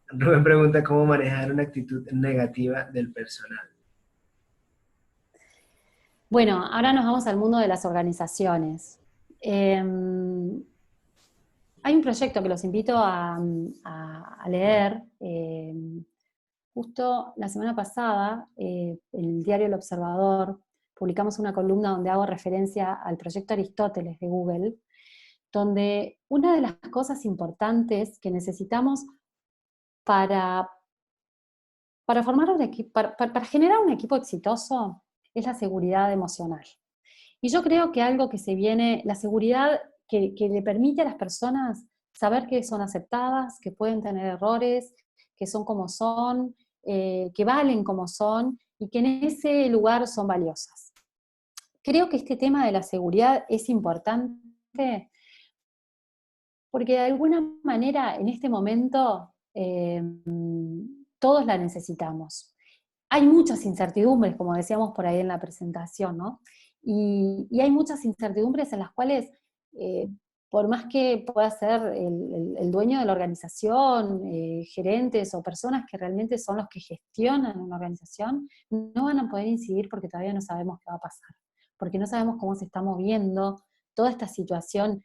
Rubén pregunta cómo manejar una actitud negativa del personal. Bueno, ahora nos vamos al mundo de las organizaciones. Hay un proyecto que los invito a leer. Justo la semana pasada, en el diario El Observador, publicamos una columna donde hago referencia al proyecto Aristóteles de Google, donde una de las cosas importantes que necesitamos para, formar un equipo, para generar un equipo exitoso es la seguridad emocional. Y yo creo que algo que se viene, la seguridad que le permite a las personas saber que son aceptadas, que pueden tener errores, que son como son, que valen como son y que en ese lugar son valiosas. Creo que este tema de la seguridad es importante porque de alguna manera en este momento todos la necesitamos. Hay muchas incertidumbres, como decíamos por ahí en la presentación, ¿no? Y hay muchas incertidumbres en las cuales, por más que pueda ser el dueño de la organización, gerentes o personas que realmente son los que gestionan una organización, no van a poder incidir porque todavía no sabemos qué va a pasar, porque no sabemos cómo se está moviendo toda esta situación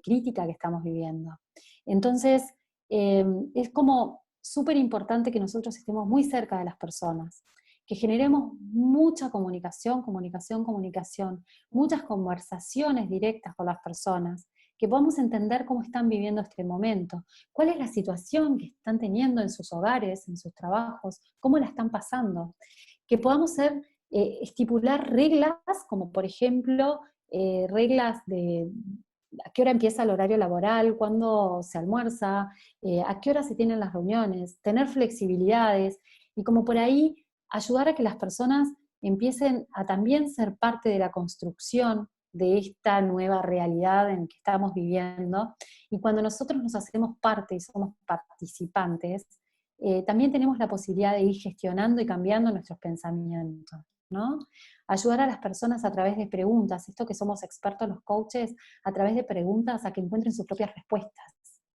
crítica que estamos viviendo. Entonces, es como súper importante que nosotros estemos muy cerca de las personas, que generemos mucha comunicación, muchas conversaciones directas con las personas, que podamos entender cómo están viviendo este momento, cuál es la situación que están teniendo en sus hogares, en sus trabajos, cómo la están pasando, que podamos estipular reglas, como por ejemplo, reglas de a qué hora empieza el horario laboral, cuándo se almuerza, a qué hora se tienen las reuniones, tener flexibilidades y como por ahí ayudar a que las personas empiecen a también ser parte de la construcción de esta nueva realidad en que estamos viviendo. Y cuando nosotros nos hacemos parte y somos participantes, también tenemos la posibilidad de ir gestionando y cambiando nuestros pensamientos, ¿no? Ayudar a las personas a través de preguntas, esto que somos expertos los coaches, a través de preguntas a que encuentren sus propias respuestas,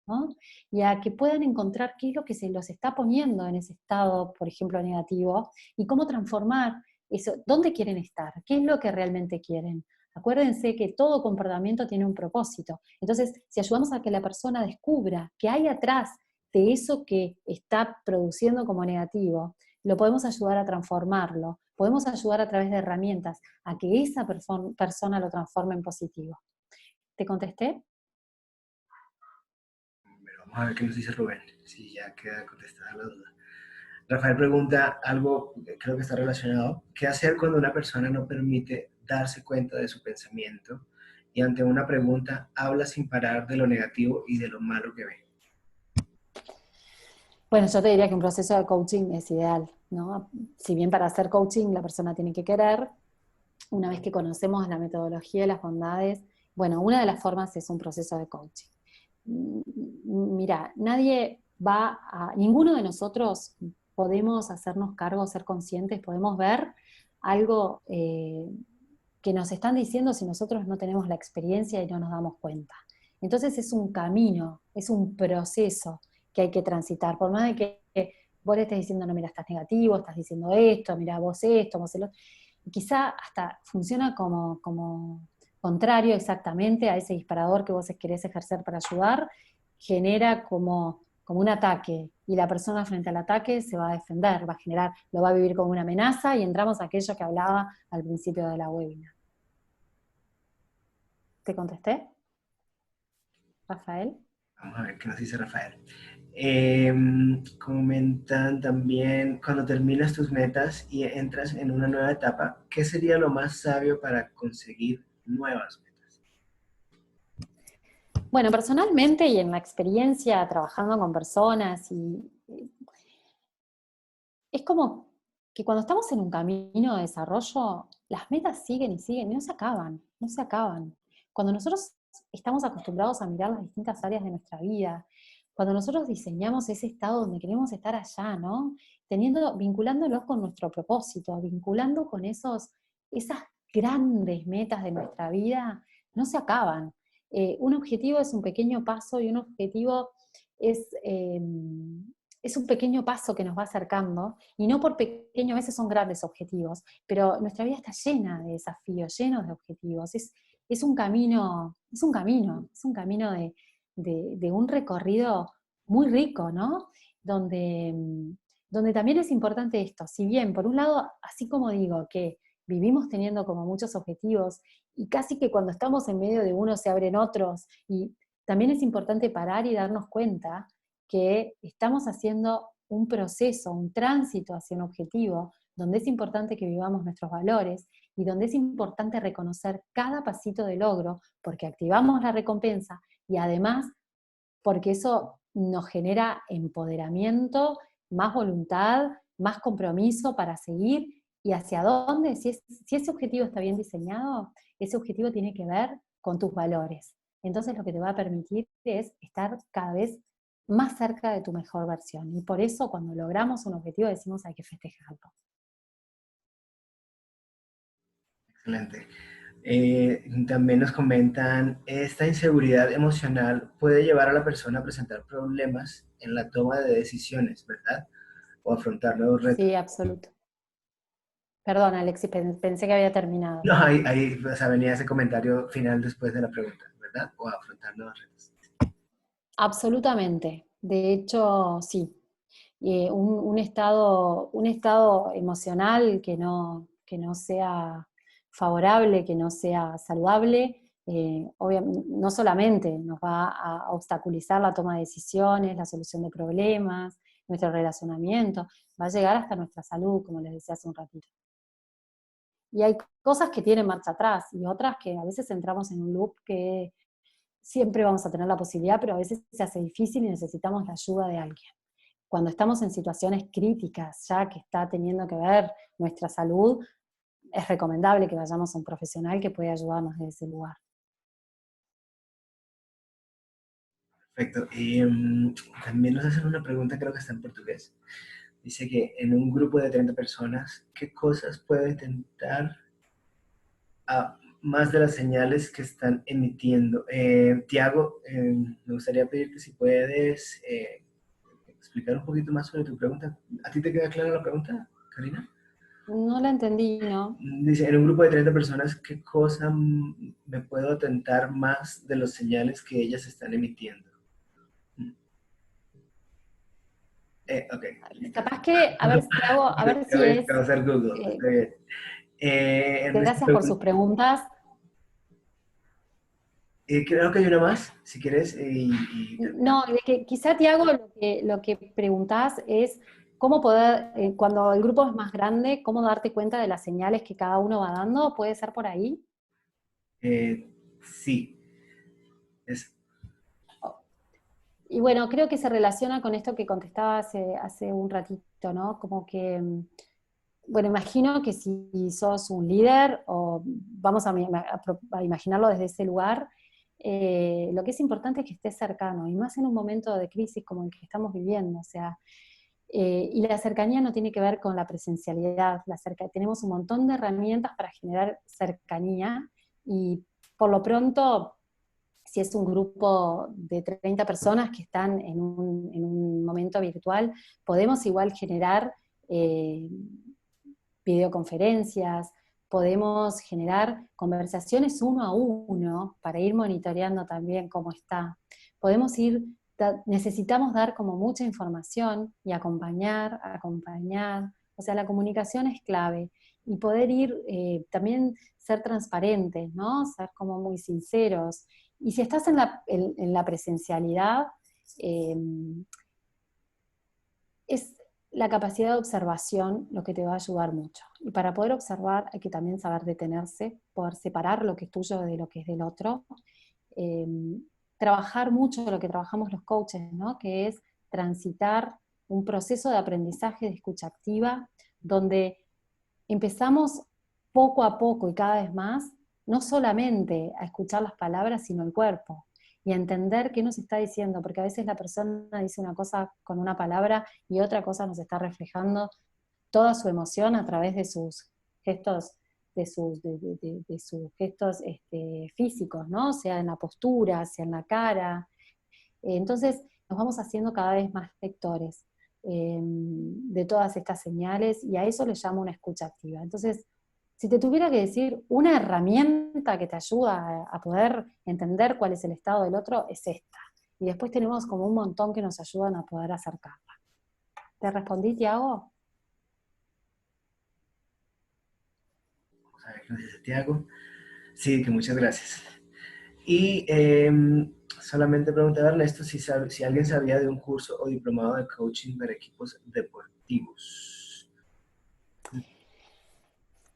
¿no? Y a que puedan encontrar qué es lo que se los está poniendo en ese estado, por ejemplo, negativo, y cómo transformar eso, dónde quieren estar, qué es lo que realmente quieren. Acuérdense que todo comportamiento tiene un propósito. Entonces, si ayudamos a que la persona descubra qué hay atrás de eso que está produciendo como negativo, lo podemos ayudar a transformarlo, podemos ayudar a través de herramientas a que esa persona lo transforme en positivo. ¿Te contesté? Pero vamos a ver qué nos dice Rubén, si ya queda contestada la duda. Rafael pregunta algo, creo que está relacionado. ¿Qué hacer cuando una persona no permite darse cuenta de su pensamiento y ante una pregunta habla sin parar de lo negativo y de lo malo que ve? Bueno, yo te diría que un proceso de coaching es ideal, ¿no? Si bien para hacer coaching la persona tiene que querer, una vez que conocemos la metodología y las bondades, bueno, una de las formas es un proceso de coaching. Mira, ninguno de nosotros podemos hacernos cargo, ser conscientes, podemos ver algo que nos están diciendo si nosotros no tenemos la experiencia y no nos damos cuenta. Entonces es un camino, es un proceso que hay que transitar, por más de que vos le estés diciendo, no, mira, estás negativo, estás diciendo esto, vos el otro, y quizá hasta funciona como contrario exactamente a ese disparador que vos querés ejercer para ayudar, genera como un ataque, y la persona frente al ataque se va a defender, va a generar, lo va a vivir como una amenaza, y entramos a aquello que hablaba al principio de la webinar. ¿Te contesté, Rafael? Vamos a ver qué nos dice Rafael. Comentan también, cuando terminas tus metas y entras en una nueva etapa, ¿qué sería lo más sabio para conseguir nuevas metas? Bueno, personalmente y en la experiencia trabajando con personas, es como que cuando estamos en un camino de desarrollo, las metas siguen y siguen y no se acaban, no se acaban. Cuando nosotros estamos acostumbrados a mirar las distintas áreas de nuestra vida, cuando nosotros diseñamos ese estado donde queremos estar allá, ¿no? Vinculándolos con nuestro propósito, vinculando con esas grandes metas de nuestra vida, no se acaban. Un objetivo es un pequeño paso y un objetivo es, eh, es un pequeño paso que nos va acercando, y no por pequeño, a veces son grandes objetivos, pero nuestra vida está llena de desafíos, llenos de objetivos. Es un camino, de un recorrido muy rico, ¿no? Donde, donde también es importante esto, si bien por un lado, así como digo que vivimos teniendo como muchos objetivos, y casi que cuando estamos en medio de uno se abren otros, y también es importante parar y darnos cuenta que estamos haciendo un proceso, un tránsito hacia un objetivo, donde es importante que vivamos nuestros valores y donde es importante reconocer cada pasito de logro, porque activamos la recompensa y además porque eso nos genera empoderamiento, más voluntad, más compromiso para seguir y hacia dónde, si ese objetivo está bien diseñado, ese objetivo tiene que ver con tus valores. Entonces lo que te va a permitir es estar cada vez más cerca de tu mejor versión. Y por eso cuando logramos un objetivo decimos hay que festejarlo. Excelente. También nos comentan, esta inseguridad emocional puede llevar a la persona a presentar problemas en la toma de decisiones, ¿verdad? O afrontar nuevos retos. Sí, absoluto. Perdón, Alexis, pensé que había terminado. No, o sea, venía ese comentario final después de la pregunta, ¿verdad? O afrontar nuevos retos. Absolutamente. De hecho, sí. Un estado emocional que no sea favorable, que no sea saludable, no solamente nos va a obstaculizar la toma de decisiones, la solución de problemas, nuestro relacionamiento, va a llegar hasta nuestra salud, como les decía hace un ratito. Y hay cosas que tienen marcha atrás y otras que a veces entramos en un loop que siempre vamos a tener la posibilidad, pero a veces se hace difícil y necesitamos la ayuda de alguien. Cuando estamos en situaciones críticas, ya que está teniendo que ver nuestra salud, es recomendable que vayamos a un profesional que pueda ayudarnos desde ese lugar. Perfecto. Y también nos hacen una pregunta, creo que está en portugués. Dice que en un grupo de 30 personas, ¿qué cosas puede intentar más de las señales que están emitiendo? Tiago, me gustaría pedirte si puedes explicar un poquito más sobre tu pregunta. ¿A ti te queda clara la pregunta, Karina? No la entendí, ¿no? Dice, en un grupo de 30 personas, ¿qué cosa me puedo atentar más de los señales que ellas están emitiendo? Ok. Capaz que, a ver si hago, a ver si es. Acabo de hacer Google. eh, Está bien. Gracias por sus preguntas. Creo que hay una más, si quieres, No, de que quizá Tiago lo que preguntás es cómo poder, cuando el grupo es más grande, cómo darte cuenta de las señales que cada uno va dando, ¿puede ser por ahí? Sí. Es, Y bueno, creo que se relaciona con esto que contestaba hace un ratito, ¿no? Como que, bueno, imagino que si sos un líder, o vamos a imaginarlo desde ese lugar, lo que es importante es que estés cercano, y más en un momento de crisis como el que estamos viviendo, o sea, y la cercanía no tiene que ver con la presencialidad, tenemos un montón de herramientas para generar cercanía, y por lo pronto, si es un grupo de 30 personas que están en un momento virtual, podemos igual generar videoconferencias, podemos generar conversaciones uno a uno para ir monitoreando también cómo está. Necesitamos dar como mucha información y acompañar. O sea, la comunicación es clave. Y poder ir, también ser transparentes, ¿no? Ser como muy sinceros. Y si estás en la presencialidad, eh, es la capacidad de observación lo que te va a ayudar mucho. Y para poder observar hay que también saber detenerse, poder separar lo que es tuyo de lo que es del otro. Eh, Trabajar mucho lo que trabajamos los coaches, ¿no? Que es transitar un proceso de aprendizaje de escucha activa, donde empezamos poco a poco y cada vez más, no solamente a escuchar las palabras, sino el cuerpo, y a entender qué nos está diciendo, porque a veces la persona dice una cosa con una palabra y otra cosa nos está reflejando toda su emoción a través de sus gestos, de sus gestos físicos, ¿no? Sea en la postura, sea en la cara. Entonces nos vamos haciendo cada vez más lectores de todas estas señales, y a eso le llamo una escucha activa. Entonces, si te tuviera que decir una herramienta que te ayuda a poder entender cuál es el estado del otro, es esta. Y después tenemos como un montón que nos ayudan a poder acercarla. ¿Te respondí, Tiago? vamos a ver qué nos dice Tiago. Sí, que muchas gracias. Y solamente preguntaba a Ernesto si alguien sabía de un curso o diplomado de coaching para equipos deportivos.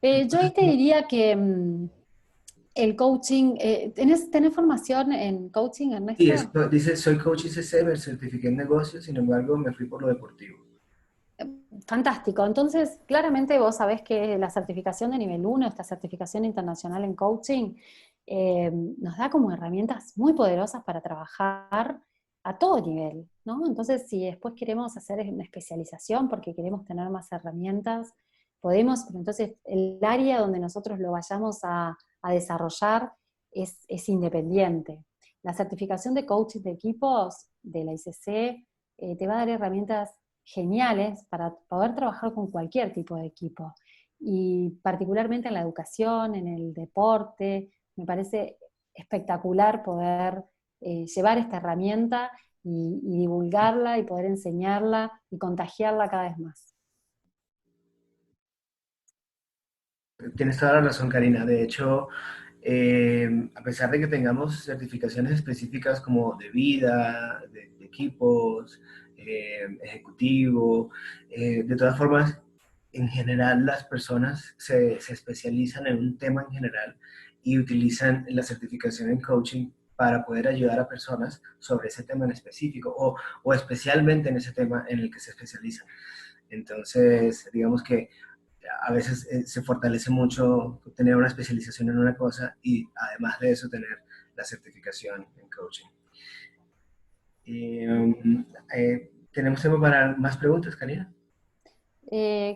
Yo ahí te diría que el coaching, ¿tenés formación en coaching, Sí, Ernesto? dice, soy coach ICC, me certifiqué en negocios, sin embargo, me fui por lo deportivo. fantástico. Entonces, claramente vos sabés que la certificación de nivel 1, esta certificación internacional en coaching, nos da como herramientas muy poderosas para trabajar a todo nivel, ¿no? Entonces, si después queremos hacer una especialización porque queremos tener más herramientas, podemos, pero entonces el área donde nosotros lo vayamos a desarrollar es independiente. La certificación de coaching de equipos de la ICC te va a dar herramientas geniales para poder trabajar con cualquier tipo de equipo. Y particularmente en la educación, en el deporte, me parece espectacular poder llevar esta herramienta y divulgarla y poder enseñarla y contagiarla cada vez más. Tienes toda la razón, Karina. De hecho, a pesar de que tengamos certificaciones específicas como de vida, de equipos, ejecutivo, de todas formas, en general las personas se especializan en un tema en general y utilizan la certificación en coaching para poder ayudar a personas sobre ese tema en específico o especialmente en ese tema en el que se especializan. Entonces, digamos que a veces se fortalece mucho tener una especialización en una cosa y además de eso tener la certificación en coaching. ¿Tenemos tiempo para más preguntas, Karina?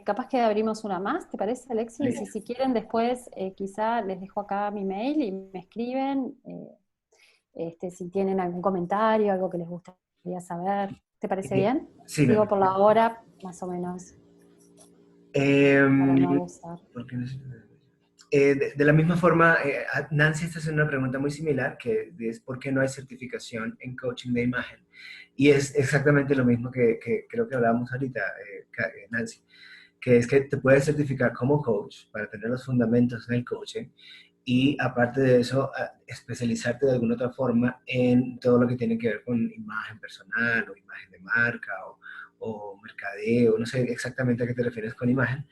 Capaz que abrimos una más, ¿te parece, Alexis? Y Listo. si quieren después, quizá les dejo acá mi mail y me escriben, si tienen algún comentario, algo que les gustaría saber. ¿Te parece bien? Sí, me Digo por parece. la hora, más o menos, para no Eh, abusar. ¿Por qué no de la misma forma, Nancy está haciendo una pregunta muy similar, que es ¿por qué no hay certificación en coaching de imagen? Y es exactamente lo mismo que creo que hablábamos ahorita, Nancy, que es que te puedes certificar como coach para tener los fundamentos en el coaching y aparte de eso, especializarte de alguna otra forma en todo lo que tiene que ver con imagen personal o imagen de marca o mercadeo, no sé exactamente a qué te refieres con imagen.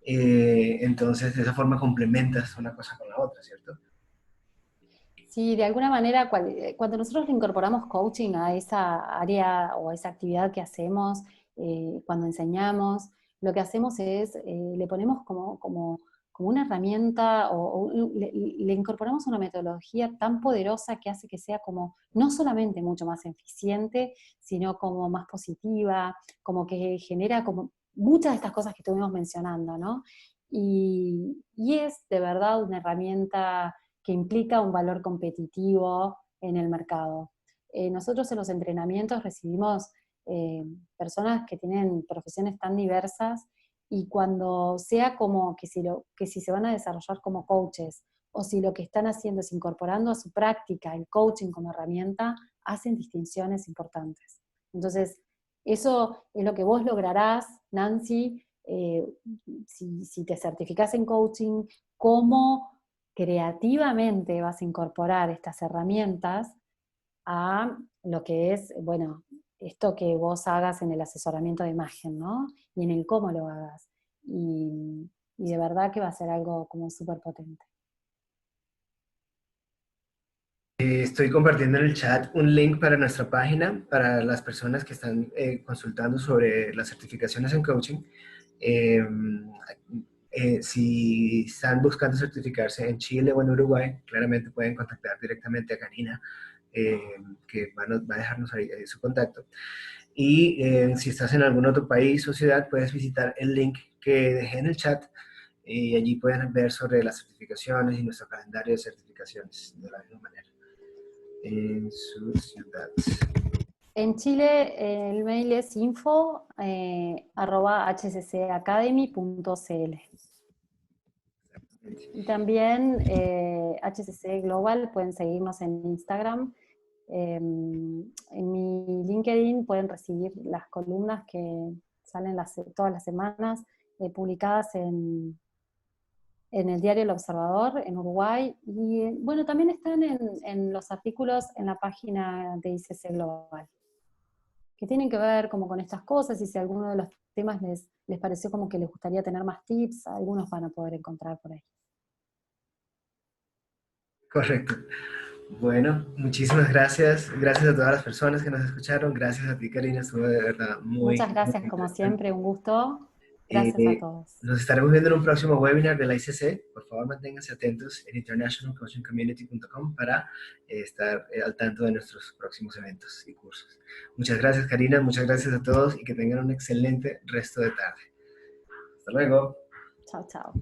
Entonces, de esa forma complementas una cosa con la otra, ¿cierto? Sí, de alguna manera, cuando nosotros le incorporamos coaching a esa área o a esa actividad que hacemos, cuando enseñamos, lo que hacemos es, le ponemos como una herramienta o le incorporamos una metodología tan poderosa que hace que sea como no solamente mucho más eficiente, sino como más positiva, como que genera como muchas de estas cosas que estuvimos mencionando, ¿no? Y es de verdad una herramienta que implica un valor competitivo en el mercado. Nosotros en los entrenamientos recibimos personas que tienen profesiones tan diversas y cuando sea como que si se van a desarrollar como coaches o si lo que están haciendo es incorporando a su práctica el coaching como herramienta, hacen distinciones importantes. Entonces, eso es lo que vos lograrás, Nancy, si te certificás en coaching, cómo creativamente vas a incorporar estas herramientas a lo que es, bueno, esto que vos hagas en el asesoramiento de imagen, ¿no? Y en el cómo lo hagas. Y de verdad que va a ser algo como súper potente. Estoy compartiendo en el chat un link para nuestra página para las personas que están consultando sobre las certificaciones en coaching. Eh, si están buscando certificarse en Chile o en Uruguay, claramente pueden contactar directamente a Karina, eh, que va a dejarnos ahí su contacto. Y si estás en algún otro país o ciudad, puedes visitar el link que dejé en el chat y allí pueden ver sobre las certificaciones y nuestro calendario de certificaciones de la misma manera en su ciudad. En Chile el mail es info@hccacademy.cl. Y también HCC Global, pueden seguirnos en Instagram. En mi LinkedIn pueden recibir las columnas que salen todas las semanas, publicadas en el diario El Observador, en Uruguay. Y bueno, también están en los artículos en la página de ICC Global, que tienen que ver como con estas cosas, y si alguno de los temas les pareció como que les gustaría tener más tips, algunos van a poder encontrar por ahí. Correcto. Bueno, muchísimas gracias. Gracias a todas las personas que nos escucharon. Gracias a ti, Karina. Estuvo de verdad Muchas muy gracias, como interesante. siempre, un gusto. Gracias a Eh, todos. Nos estaremos viendo en un próximo webinar de la ICC. Por favor, manténganse atentos en internationalcoachingcommunity.com para estar al tanto de nuestros próximos eventos y cursos. Muchas gracias, Karina. Muchas gracias a todos y que tengan un excelente resto de tarde. Hasta luego. Chao, chao.